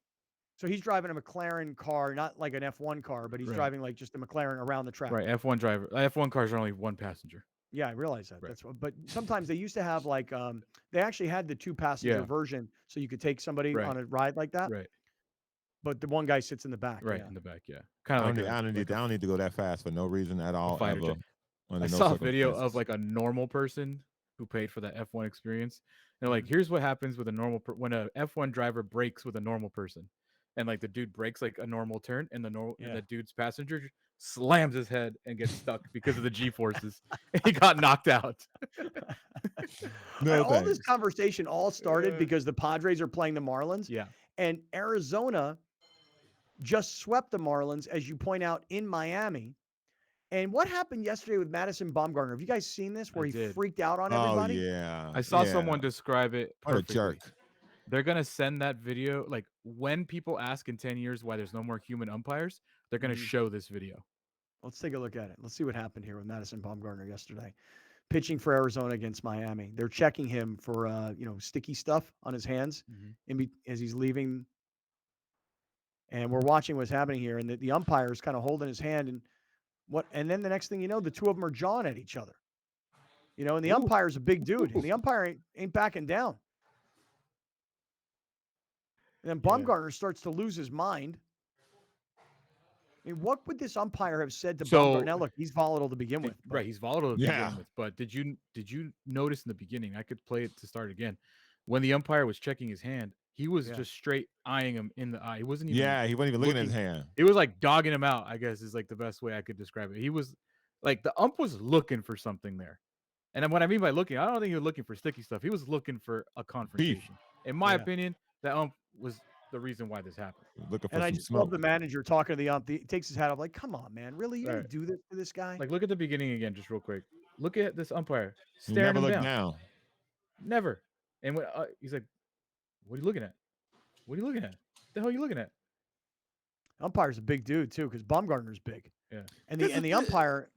so he's driving a McLaren car, not like an F1 car, but he's driving like just a McLaren around the track. Right. F1 driver. F1 cars are only one passenger. Yeah, I realize that. Right. But sometimes they used to have like they actually had the 2-passenger version, so you could take somebody on a ride like that. Right. But the one guy sits in the back. Right, in the back, yeah. Kind of I don't need to go that fast for no reason at all. Ever, I saw a video of like a normal person who paid for that F1 experience. They're like, here's what happens with a normal when a F1 driver brakes with a normal person, and like the dude brakes like a normal turn, and and the dude's passenger slams his head and gets stuck because of the G forces. He got knocked out. All this conversation all started because the Padres are playing the Marlins. Yeah. And Arizona just swept the Marlins, as you point out, in Miami. And what happened yesterday with Madison Bumgarner? Have you guys seen this where he freaked out on everybody? Oh, yeah. I saw someone describe it perfectly. What a jerk. They're going to send that video. Like when people ask in 10 years why there's no more human umpires, they're going to show this video. Let's take a look at it. Let's see what happened here with Madison Bumgarner yesterday. Pitching for Arizona against Miami. They're checking him for, sticky stuff on his hands as he's leaving. And we're watching what's happening here. And the umpire is kind of holding his hand. And then the next thing you know, the two of them are jawing at each other. And the umpire's a big dude. And the umpire ain't backing down. And then Bumgarner starts to lose his mind. I mean, what would this umpire have said to So- Bumgarner? Now, look, he's volatile to begin with. but- Right, he's volatile to Yeah. begin with. But did you notice in the beginning? I could play it to start again. When the umpire was checking his hand, he was Yeah. just straight eyeing him in the eye. He wasn't even. Yeah, he wasn't even looking at his hand. It was like dogging him out, I guess is like the best way I could describe it. He was like the ump was looking for something there. And then what I mean by looking, I don't think he was looking for sticky stuff. He was looking for a confrontation. In my Yeah. opinion, the ump was the reason why this happened. Looking for And I some just love smoke. the manager talking to the ump. He takes his hat off like, come on, man. Really? You going to Right. do this to this guy? Like look at the beginning again, just real quick. Look at this umpire He staring never him looked down. down. Never. And when he's like, "What are you looking at? What are you looking at? What the hell are you looking at?" Umpire's a big dude, too, because Bumgarner's big. Yeah. And This the is- umpire,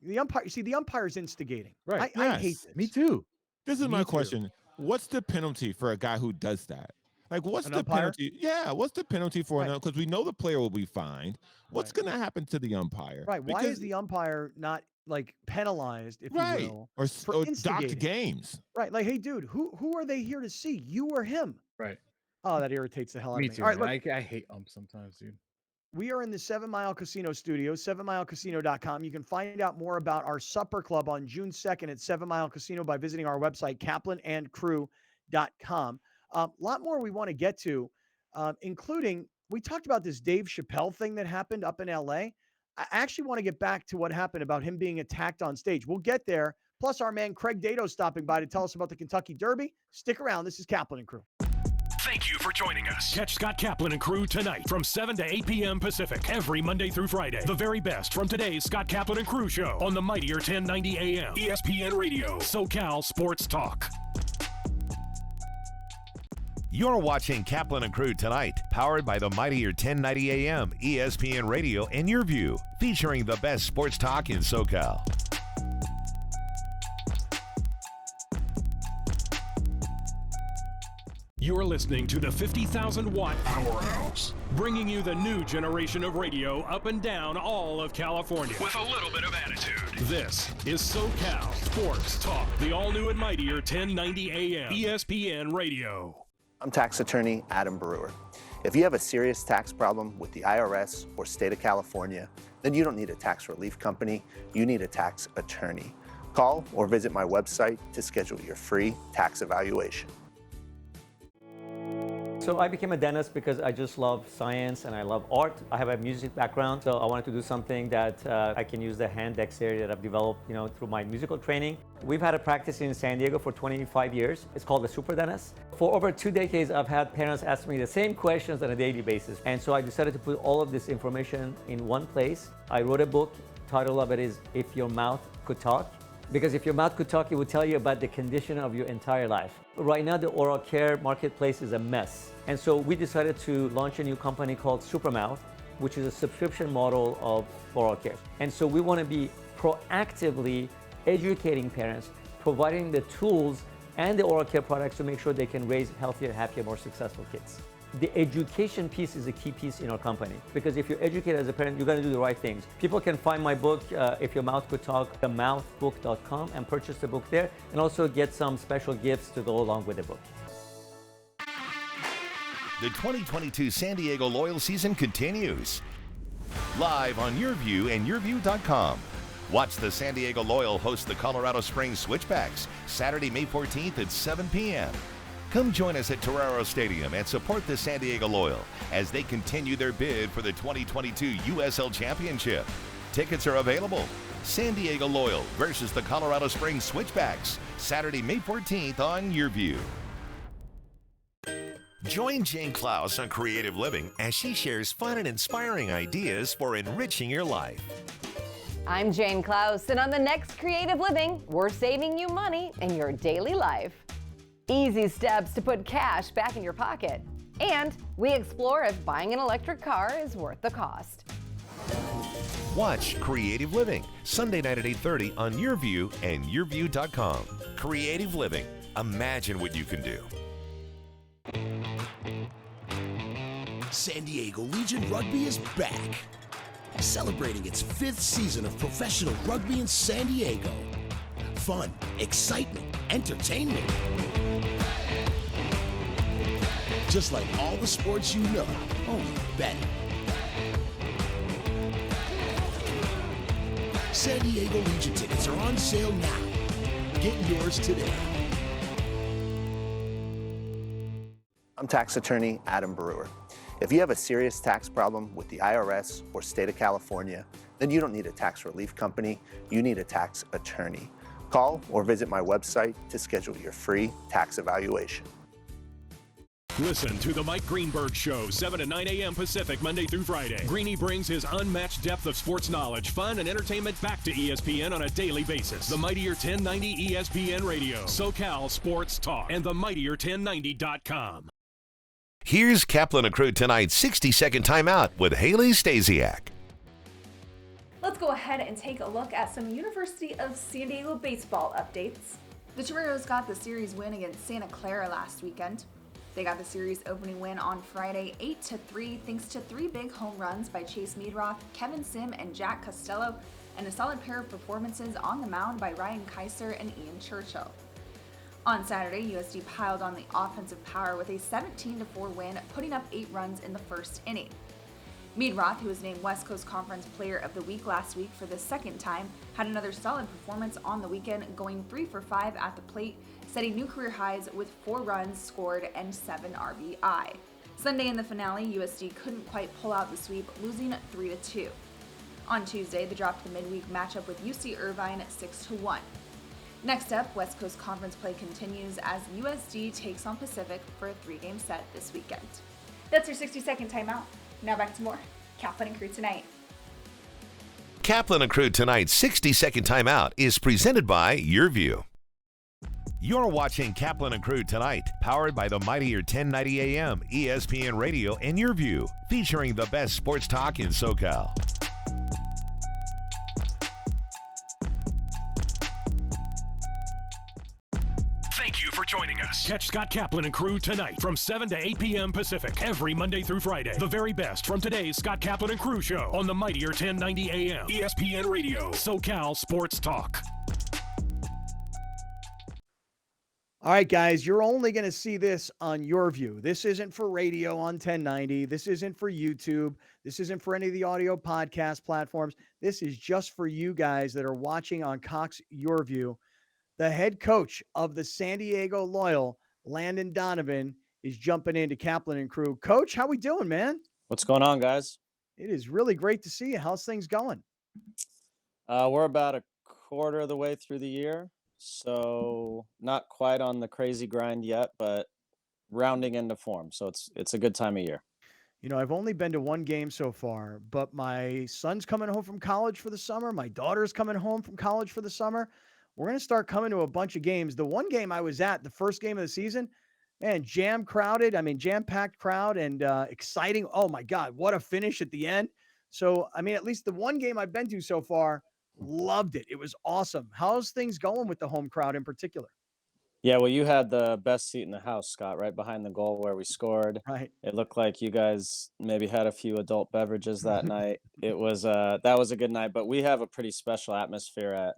see, the umpire's instigating. Right. I hate Yes. this. Me too. This is Me my too. question. What's the penalty for a guy who does that? Like, what's An the umpire? penalty? Yeah, what's the penalty for? Right. Because we know the player will be fined. What's Right. going to happen to the umpire? Right. Why Because- is the umpire not like penalized, if right you will, or for docked instigating? games? Right. Like, hey, dude, who are they here to see? You or him? Right. Oh, that irritates the hell out Me of me. too. All right, man. look, I hate umps sometimes, dude. we are in the 7 Mile Casino studio, 7milecasino.com. You can find out more about our supper club on June 2nd at 7 Mile Casino by visiting our website, kaplanandcrew.com. A lot more we want to get to, including we talked about this Dave Chappelle thing that happened up in LA. I actually want to get back to what happened about him being attacked on stage. We'll get there. Plus, our man Craig Dato stopping by to tell us about the Kentucky Derby. Stick around. This is Kaplan and Crew. Thank you for joining us. Catch Scott Kaplan and Crew tonight from 7 to 8 p.m. Pacific every Monday through Friday. The very best from today's Scott Kaplan and Crew show on the mightier 1090 AM ESPN Radio, SoCal Sports Talk. You're watching Kaplan and Crew tonight, powered by the mightier 1090 AM ESPN Radio and Your View, featuring the best sports talk in SoCal. You're listening to the 50,000-watt powerhouse, bringing you the new generation of radio up and down all of California with a little bit of attitude. This is SoCal Sports Talk, the all-new and mightier 1090 AM ESPN Radio. I'm tax attorney Adam Brewer. If you have a serious tax problem with the IRS or state of California, then you don't need a tax relief company, you need a tax attorney. Call or visit my website to schedule your free tax evaluation. So I became a dentist because I just love science and I love art. I have a music background, so I wanted to do something that I can use the hand dexterity that I've developed, through my musical training. We've had a practice in San Diego for 25 years. It's called the Super Dentist. For over 2 decades, I've had parents ask me the same questions on a daily basis. And so I decided to put all of this information in one place. I wrote a book. Title of it is If Your Mouth Could Talk. Because if your mouth could talk, it would tell you about the condition of your entire life. Right now, the oral care marketplace is a mess. And so we decided to launch a new company called Supermouth, which is a subscription model of oral care. And so we want to be proactively educating parents, providing the tools and the oral care products to make sure they can raise healthier, happier, more successful kids. The education piece is a key piece in our company, because if you're educated as a parent, you're going to do the right things. People can find my book, If Your Mouth Could Talk, themouthbook.com, and purchase the book there, and also get some special gifts to go along with the book. The 2022 San Diego Loyal season continues. Live on Your View and YourView.com. Watch the San Diego Loyal host the Colorado Springs Switchbacks Saturday, May 14th at 7 p.m. Come join us at Torero Stadium and support the San Diego Loyal as they continue their bid for the 2022 USL Championship. Tickets are available. San Diego Loyal versus the Colorado Springs Switchbacks, Saturday, May 14th on Your View. Join Jane Klaus on Creative Living as she shares fun and inspiring ideas for enriching your life. I'm Jane Klaus, and on the next Creative Living, we're saving you money in your daily life. Easy steps to put cash back in your pocket. And we explore if buying an electric car is worth the cost. Watch Creative Living, Sunday night at 8:30 on Your View and YourView.com. Creative Living. Imagine what you can do. San Diego Legion Rugby is back, celebrating its 5th season of professional rugby in San Diego. Fun, excitement, entertainment. Just like all the sports you know, only better. San Diego Legion tickets are on sale now. Get yours today. I'm tax attorney Adam Brewer. If you have a serious tax problem with the IRS or state of California, then you don't need a tax relief company, you need a tax attorney. Call or visit my website to schedule your free tax evaluation. Listen to The Mike Greenberg Show, 7 to 9 a.m. Pacific, Monday through Friday. Greeny brings his unmatched depth of sports knowledge, fun, and entertainment back to ESPN on a daily basis. The Mightier 1090 ESPN Radio, SoCal Sports Talk, and themightier1090.com. Here's Kaplan and Crew tonight's 60-second timeout with Haley Stasiak. Let's go ahead and take a look at some University of San Diego baseball updates. The Toreros got the series win against Santa Clara last weekend. They got the series opening win on Friday 8-3 thanks to 3 big home runs by Chase Meadroth, Kevin Sim, and Jack Costello, and a solid pair of performances on the mound by Ryan Kaiser and Ian Churchill. On Saturday, USD piled on the offensive power with a 17-4 win, putting up 8 runs in the first inning. Meadroth, who was named West Coast Conference Player of the Week last week for the second time, had another solid performance on the weekend, going 3 for 5 at the plate, setting new career highs with 4 runs scored and 7 RBI. Sunday in the finale, USD couldn't quite pull out the sweep, losing 3-2. On Tuesday, they dropped the midweek matchup with UC Irvine 6-1. Next up, West Coast Conference play continues as USD takes on Pacific for a 3-game set this weekend. That's your 60-second timeout. Now back to more Kaplan and Crew tonight. Kaplan and Crew tonight's 60-second timeout is presented by Your View. You're watching Kaplan and Crew tonight, powered by the Mightier 1090 AM, ESPN Radio, and Your View, featuring the best sports talk in SoCal. Thank you for joining us. Catch Scott Kaplan and Crew tonight from 7 to 8 p.m. Pacific, every Monday through Friday. The very best from today's Scott Kaplan and Crew show on the Mightier 1090 AM, ESPN Radio, SoCal Sports Talk. All right, guys, you're only going to see this on Your View. This isn't for radio on 1090. This isn't for YouTube. This isn't for any of the audio podcast platforms. This is just for you guys that are watching on Cox Your View. The head coach of the San Diego Loyal, Landon Donovan, is jumping into Kaplan and Crew. Coach, how we doing, man? What's going on, guys? It is really great to see you. How's things going? We're about a quarter of the way through the year, so not quite on the crazy grind yet, but rounding into form. So it's a good time of year. You know, I've only been to one game so far, but my son's coming home from college for the summer. My daughter's coming home from college for the summer. We're going to start coming to a bunch of games. The one game I was at, the first game of the season, man, jam-packed crowd and exciting. Oh, my God, what a finish at the end. So, I mean, at least the one game I've been to so far, loved it. It was awesome. How's things going with the home crowd in particular? Yeah, well, you had the best seat in the house, Scott, right behind the goal where we scored. Right. It looked like you guys maybe had a few adult beverages that night. It was that was a good night, but we have a pretty special atmosphere at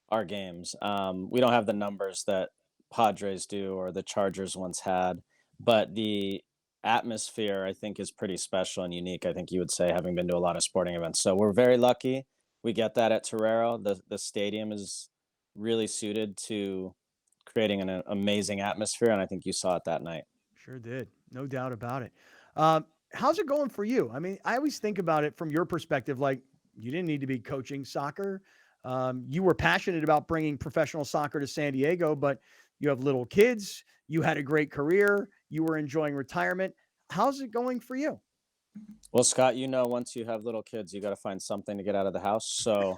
our games. We don't have the numbers that Padres do or the Chargers once had, but the atmosphere, I think, is pretty special and unique, I think you would say, having been to a lot of sporting events. So we're very lucky. We get that at Torero. The stadium is really suited to creating an amazing atmosphere, and I think you saw it that night. Sure did. No doubt about it. How's it going for you? I mean, I always think about it from your perspective, like you didn't need to be coaching soccer. You were passionate about bringing professional soccer to San Diego, but you have little kids. You had a great career. You were enjoying retirement. How's it going for you? Well, Scott, you know, once you have little kids, you got to find something to get out of the house. So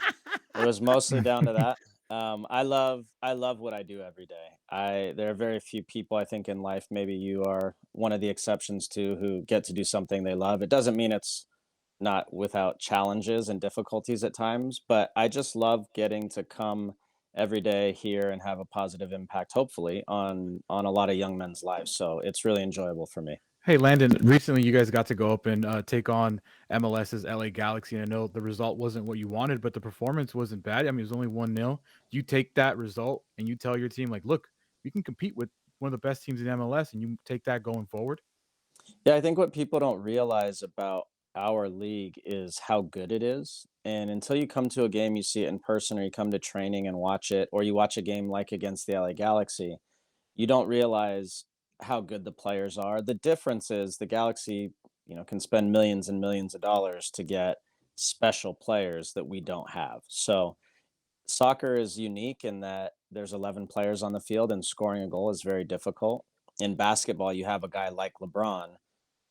it was mostly down to that. I love what I do every day. There are very few people, I think, in life, maybe you are one of the exceptions to, who get to do something they love. It doesn't mean it's not without challenges and difficulties at times, but I just love getting to come every day here and have a positive impact, hopefully, on a lot of young men's lives. So it's really enjoyable for me. Hey, Landon, recently you guys got to go up and take on MLS's LA Galaxy. And I know the result wasn't what you wanted, but the performance wasn't bad. I mean, it was only 1-0. You take that result and you tell your team, like, look, we can compete with one of the best teams in MLS, and you take that going forward. Yeah, I think what people don't realize about our league is how good it is. And until you come to a game, you see it in person, or you come to training and watch it, or you watch a game like against the LA Galaxy, you don't realize how good the players are. The difference is the Galaxy, can spend millions and millions of dollars to get special players that we don't have. So soccer is unique in that there's 11 players on the field, and scoring a goal is very difficult. In basketball, you have a guy like LeBron.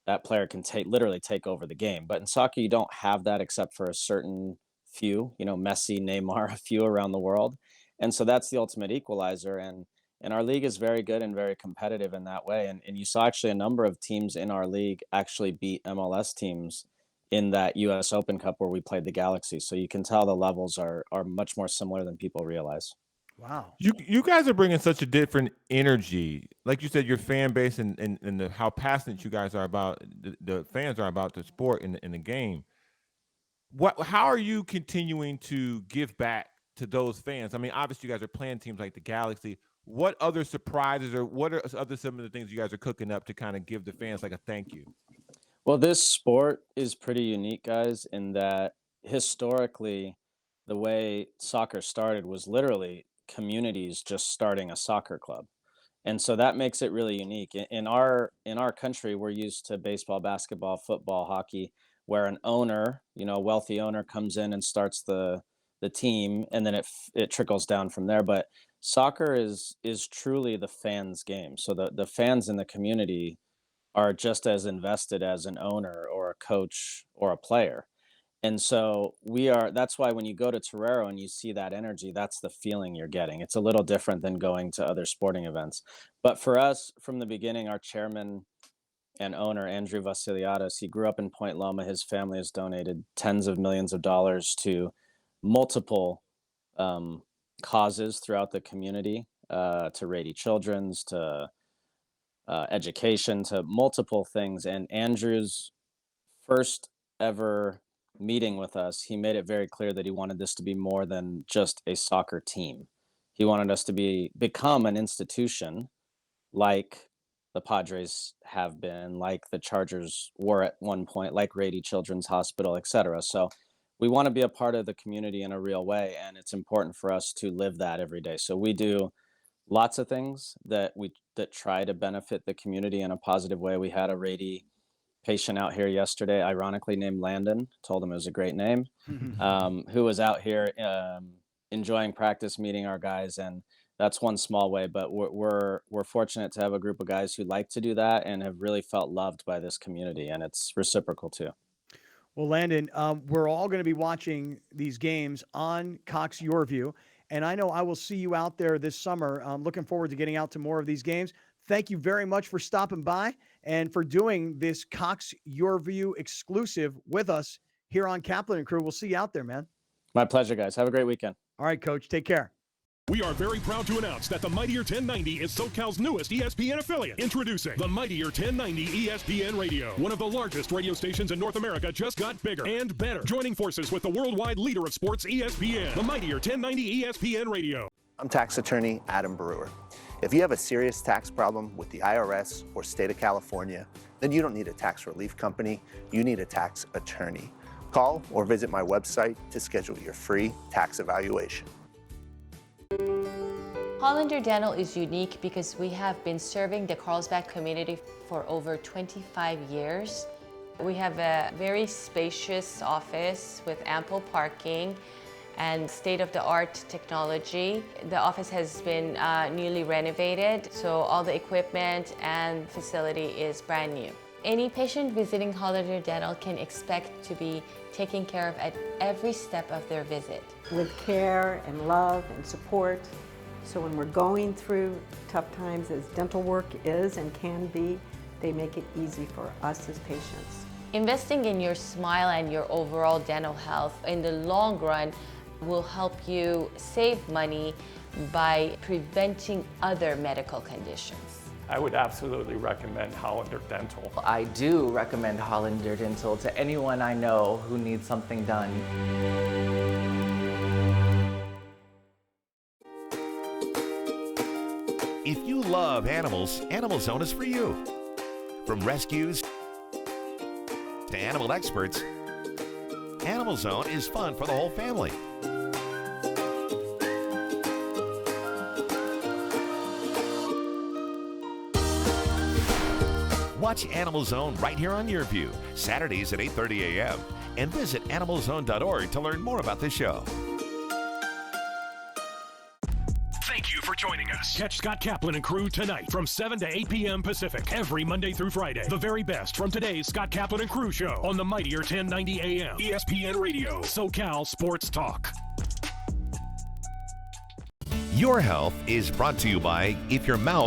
That player can literally take over the game. But in soccer, you don't have that except for a certain few, Messi, Neymar, a few around the world. And so that's the ultimate equalizer. And our league is very good and very competitive in that way. And you saw actually a number of teams in our league actually beat MLS teams in that US Open Cup where we played the Galaxy. So you can tell the levels are much more similar than people realize. Wow. You guys are bringing such a different energy. Like you said, your fan base and how passionate you guys are about, the fans are about the sport and the game. How are you continuing to give back to those fans? I mean, obviously you guys are playing teams like the Galaxy. What other surprises, or what are some of the things you guys are cooking up to kind of give the fans like a thank you? Well, this sport is pretty unique, guys, in that historically the way soccer started was literally communities just starting a soccer club. And so that makes it really unique. In our country, we're used to baseball, basketball, football, hockey, where an owner, a wealthy owner comes in and starts the team, and then it trickles down from there. But soccer is truly the fans' game. So the fans in the community are just as invested as an owner or a coach or a player. And so that's why when you go to Torero and you see that energy, that's the feeling you're getting. It's a little different than going to other sporting events. But for us, from the beginning, our chairman and owner, Andrew Vasiliadis, he grew up in Point Loma. His family has donated tens of millions of dollars to multiple causes throughout the community, to Rady Children's, to education, to multiple things. And Andrew's first ever meeting with us, he made it very clear that he wanted this to be more than just a soccer team. He wanted us to become an institution like the Padres have been, like the Chargers were at one point, like Rady Children's Hospital, etc. So we want to be a part of the community in a real way, and it's important for us to live that every day. So we do lots of things that try to benefit the community in a positive way. We had a Rady patient out here yesterday, ironically named Landon, told him it was a great name, who was out here enjoying practice, meeting our guys. And that's one small way, but we're fortunate to have a group of guys who like to do that and have really felt loved by this community, and it's reciprocal too. Well, Landon, we're all going to be watching these games on Cox Your View, and I know I will see you out there this summer. I'm looking forward to getting out to more of these games. Thank you very much for stopping by and for doing this Cox Your View exclusive with us here on Kaplan and Crew. We'll see you out there, man. My pleasure, guys. Have a great weekend. All right, Coach. Take care. We are very proud to announce that the Mightier 1090 is SoCal's newest ESPN affiliate. Introducing the Mightier 1090 ESPN Radio. One of the largest radio stations in North America just got bigger and better. Joining forces with the worldwide leader of sports, ESPN. The Mightier 1090 ESPN Radio. I'm tax attorney Adam Brewer. If you have a serious tax problem with the IRS or state of California, then you don't need a tax relief company. You need a tax attorney. Call or visit my website to schedule your free tax evaluation. Hollander Dental is unique because we have been serving the Carlsbad community for over 25 years. We have a very spacious office with ample parking and state-of-the-art technology. The office has been newly renovated, so all the equipment and facility is brand new. Any patient visiting Hollander Dental can expect to be taken care of at every step of their visit. With care and love and support. So when we're going through tough times, as dental work is and can be, they make it easy for us as patients. Investing in your smile and your overall dental health in the long run will help you save money by preventing other medical conditions. I would absolutely recommend Hollander Dental. I do recommend Hollander Dental to anyone I know who needs something done. If you love animals, Animal Zone is for you. From rescues to animal experts, Animal Zone is fun for the whole family. Watch Animal Zone right here on Your View, Saturdays at 8:30 a.m. And visit animalzone.org to learn more about the show. Thank you for joining us. Catch Scott Kaplan and crew tonight from 7 to 8 p.m. Pacific every Monday through Friday. The very best from today's Scott Kaplan and crew show on the mightier 1090 a.m. ESPN Radio, SoCal Sports Talk. Your health is brought to you by If Your Mouth